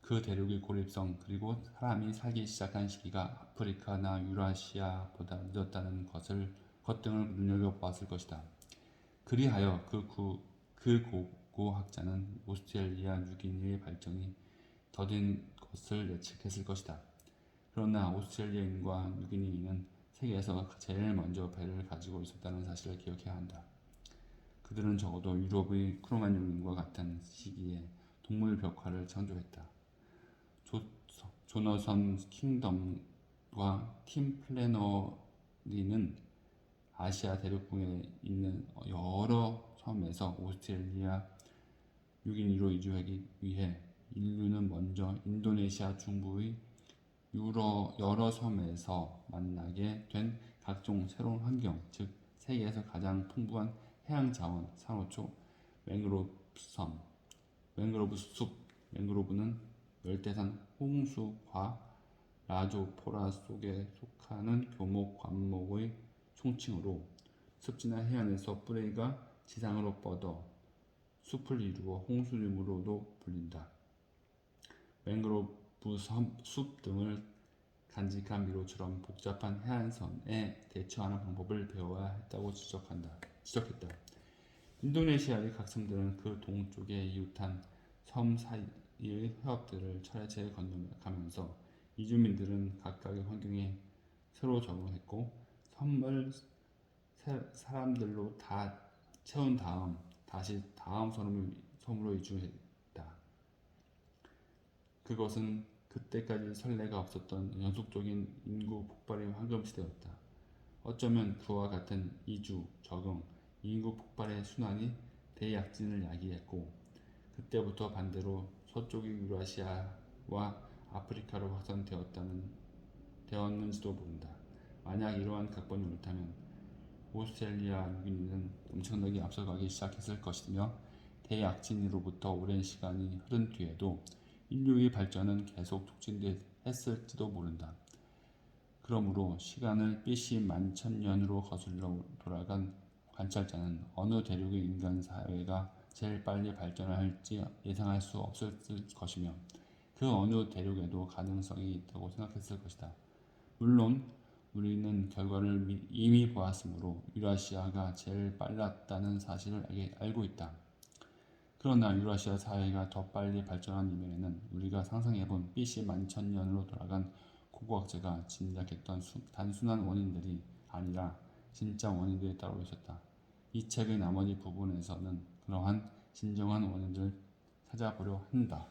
그 대륙의 고립성 그리고 사람이 살기 시작한 시기가 아프리카나 유라시아보다 늦었다는 것 등을 눈여겨보았을 것이다. 그리하여 그 고고학자는 오스트레일리아 뉴기니의 발전이 더딘 것을 예측했을 것이다. 그러나 오스트레일리아인과 뉴기니인은 세계에서 제일 먼저 배를 가지고 있었다는 사실을 기억해야 한다. 그들은 적어도 유럽의 크로마뇽인과 같은 시기에 동물 벽화를 창조했다. 조너선 킹덤과 팀 플래너리는 아시아 대륙붕에 있는 여러 섬에서 오스트레일리아 6인으로 이주하기 위해 인류는 먼저 인도네시아 중부의 여러 섬에서 만나게 된 각종 새로운 환경, 즉 세계에서 가장 풍부한 해양 자원, 산호초, 맹그로브 섬, 맹그로브 숲, 맹그로브는 열대산 홍수과 라조포라 속에 속하는 교목, 관목의 총칭으로 습지나 해안에서 뿌리가 지상으로 뻗어 숲을 이루어 홍수림으로도 불린다. 맹그로브 숲 등을 간직한 미로처럼 복잡한 해안선에 대처하는 방법을 배워야 했다고 지적했다. 인도네시아의 각 섬들은 그 동쪽에 이웃한 섬 사이의 해협들을 차례차례 건너가면서 이주민들은 각각의 환경에 새로 적응했고 섬을 사람들로 다 채운 다음 다시 다음 섬으로 이주했다. 그것은 그때까지 선례가 없었던 연속적인 인구 폭발의 황금시대였다. 어쩌면 그와 같은 이주, 적응, 인구 폭발의 순환이 대약진을 야기했고 그때부터 반대로 서쪽이 유라시아와 아프리카로 확산되었는지도 모른다. 만약 이러한 각본이 옳다면 오스트레일리아 유기인은 엄청나게 앞서가기 시작했을 것이며 대약진으로부터 오랜 시간이 흐른 뒤에도 인류의 발전은 계속 촉진했을지도 모른다. 그러므로 시간을 BC 11,000년으로 거슬러 돌아간 관찰자는 어느 대륙의 인간 사회가 제일 빨리 발전할지 예상할 수 없었을 것이며 그 어느 대륙에도 가능성이 있다고 생각했을 것이다. 물론 우리는 결과를 이미 보았으므로 유라시아가 제일 빨랐다는 사실을 알고 있다. 그러나 유라시아 사회가 더 빨리 발전한 이면에는 우리가 상상해본 BC 11,000년으로 돌아간 고고학자가 짐작했던 단순한 원인들이 아니라 진짜 원인들이 따로 있었다. 이 책의 나머지 부분에서는 그러한 진정한 원인들을 찾아보려 한다.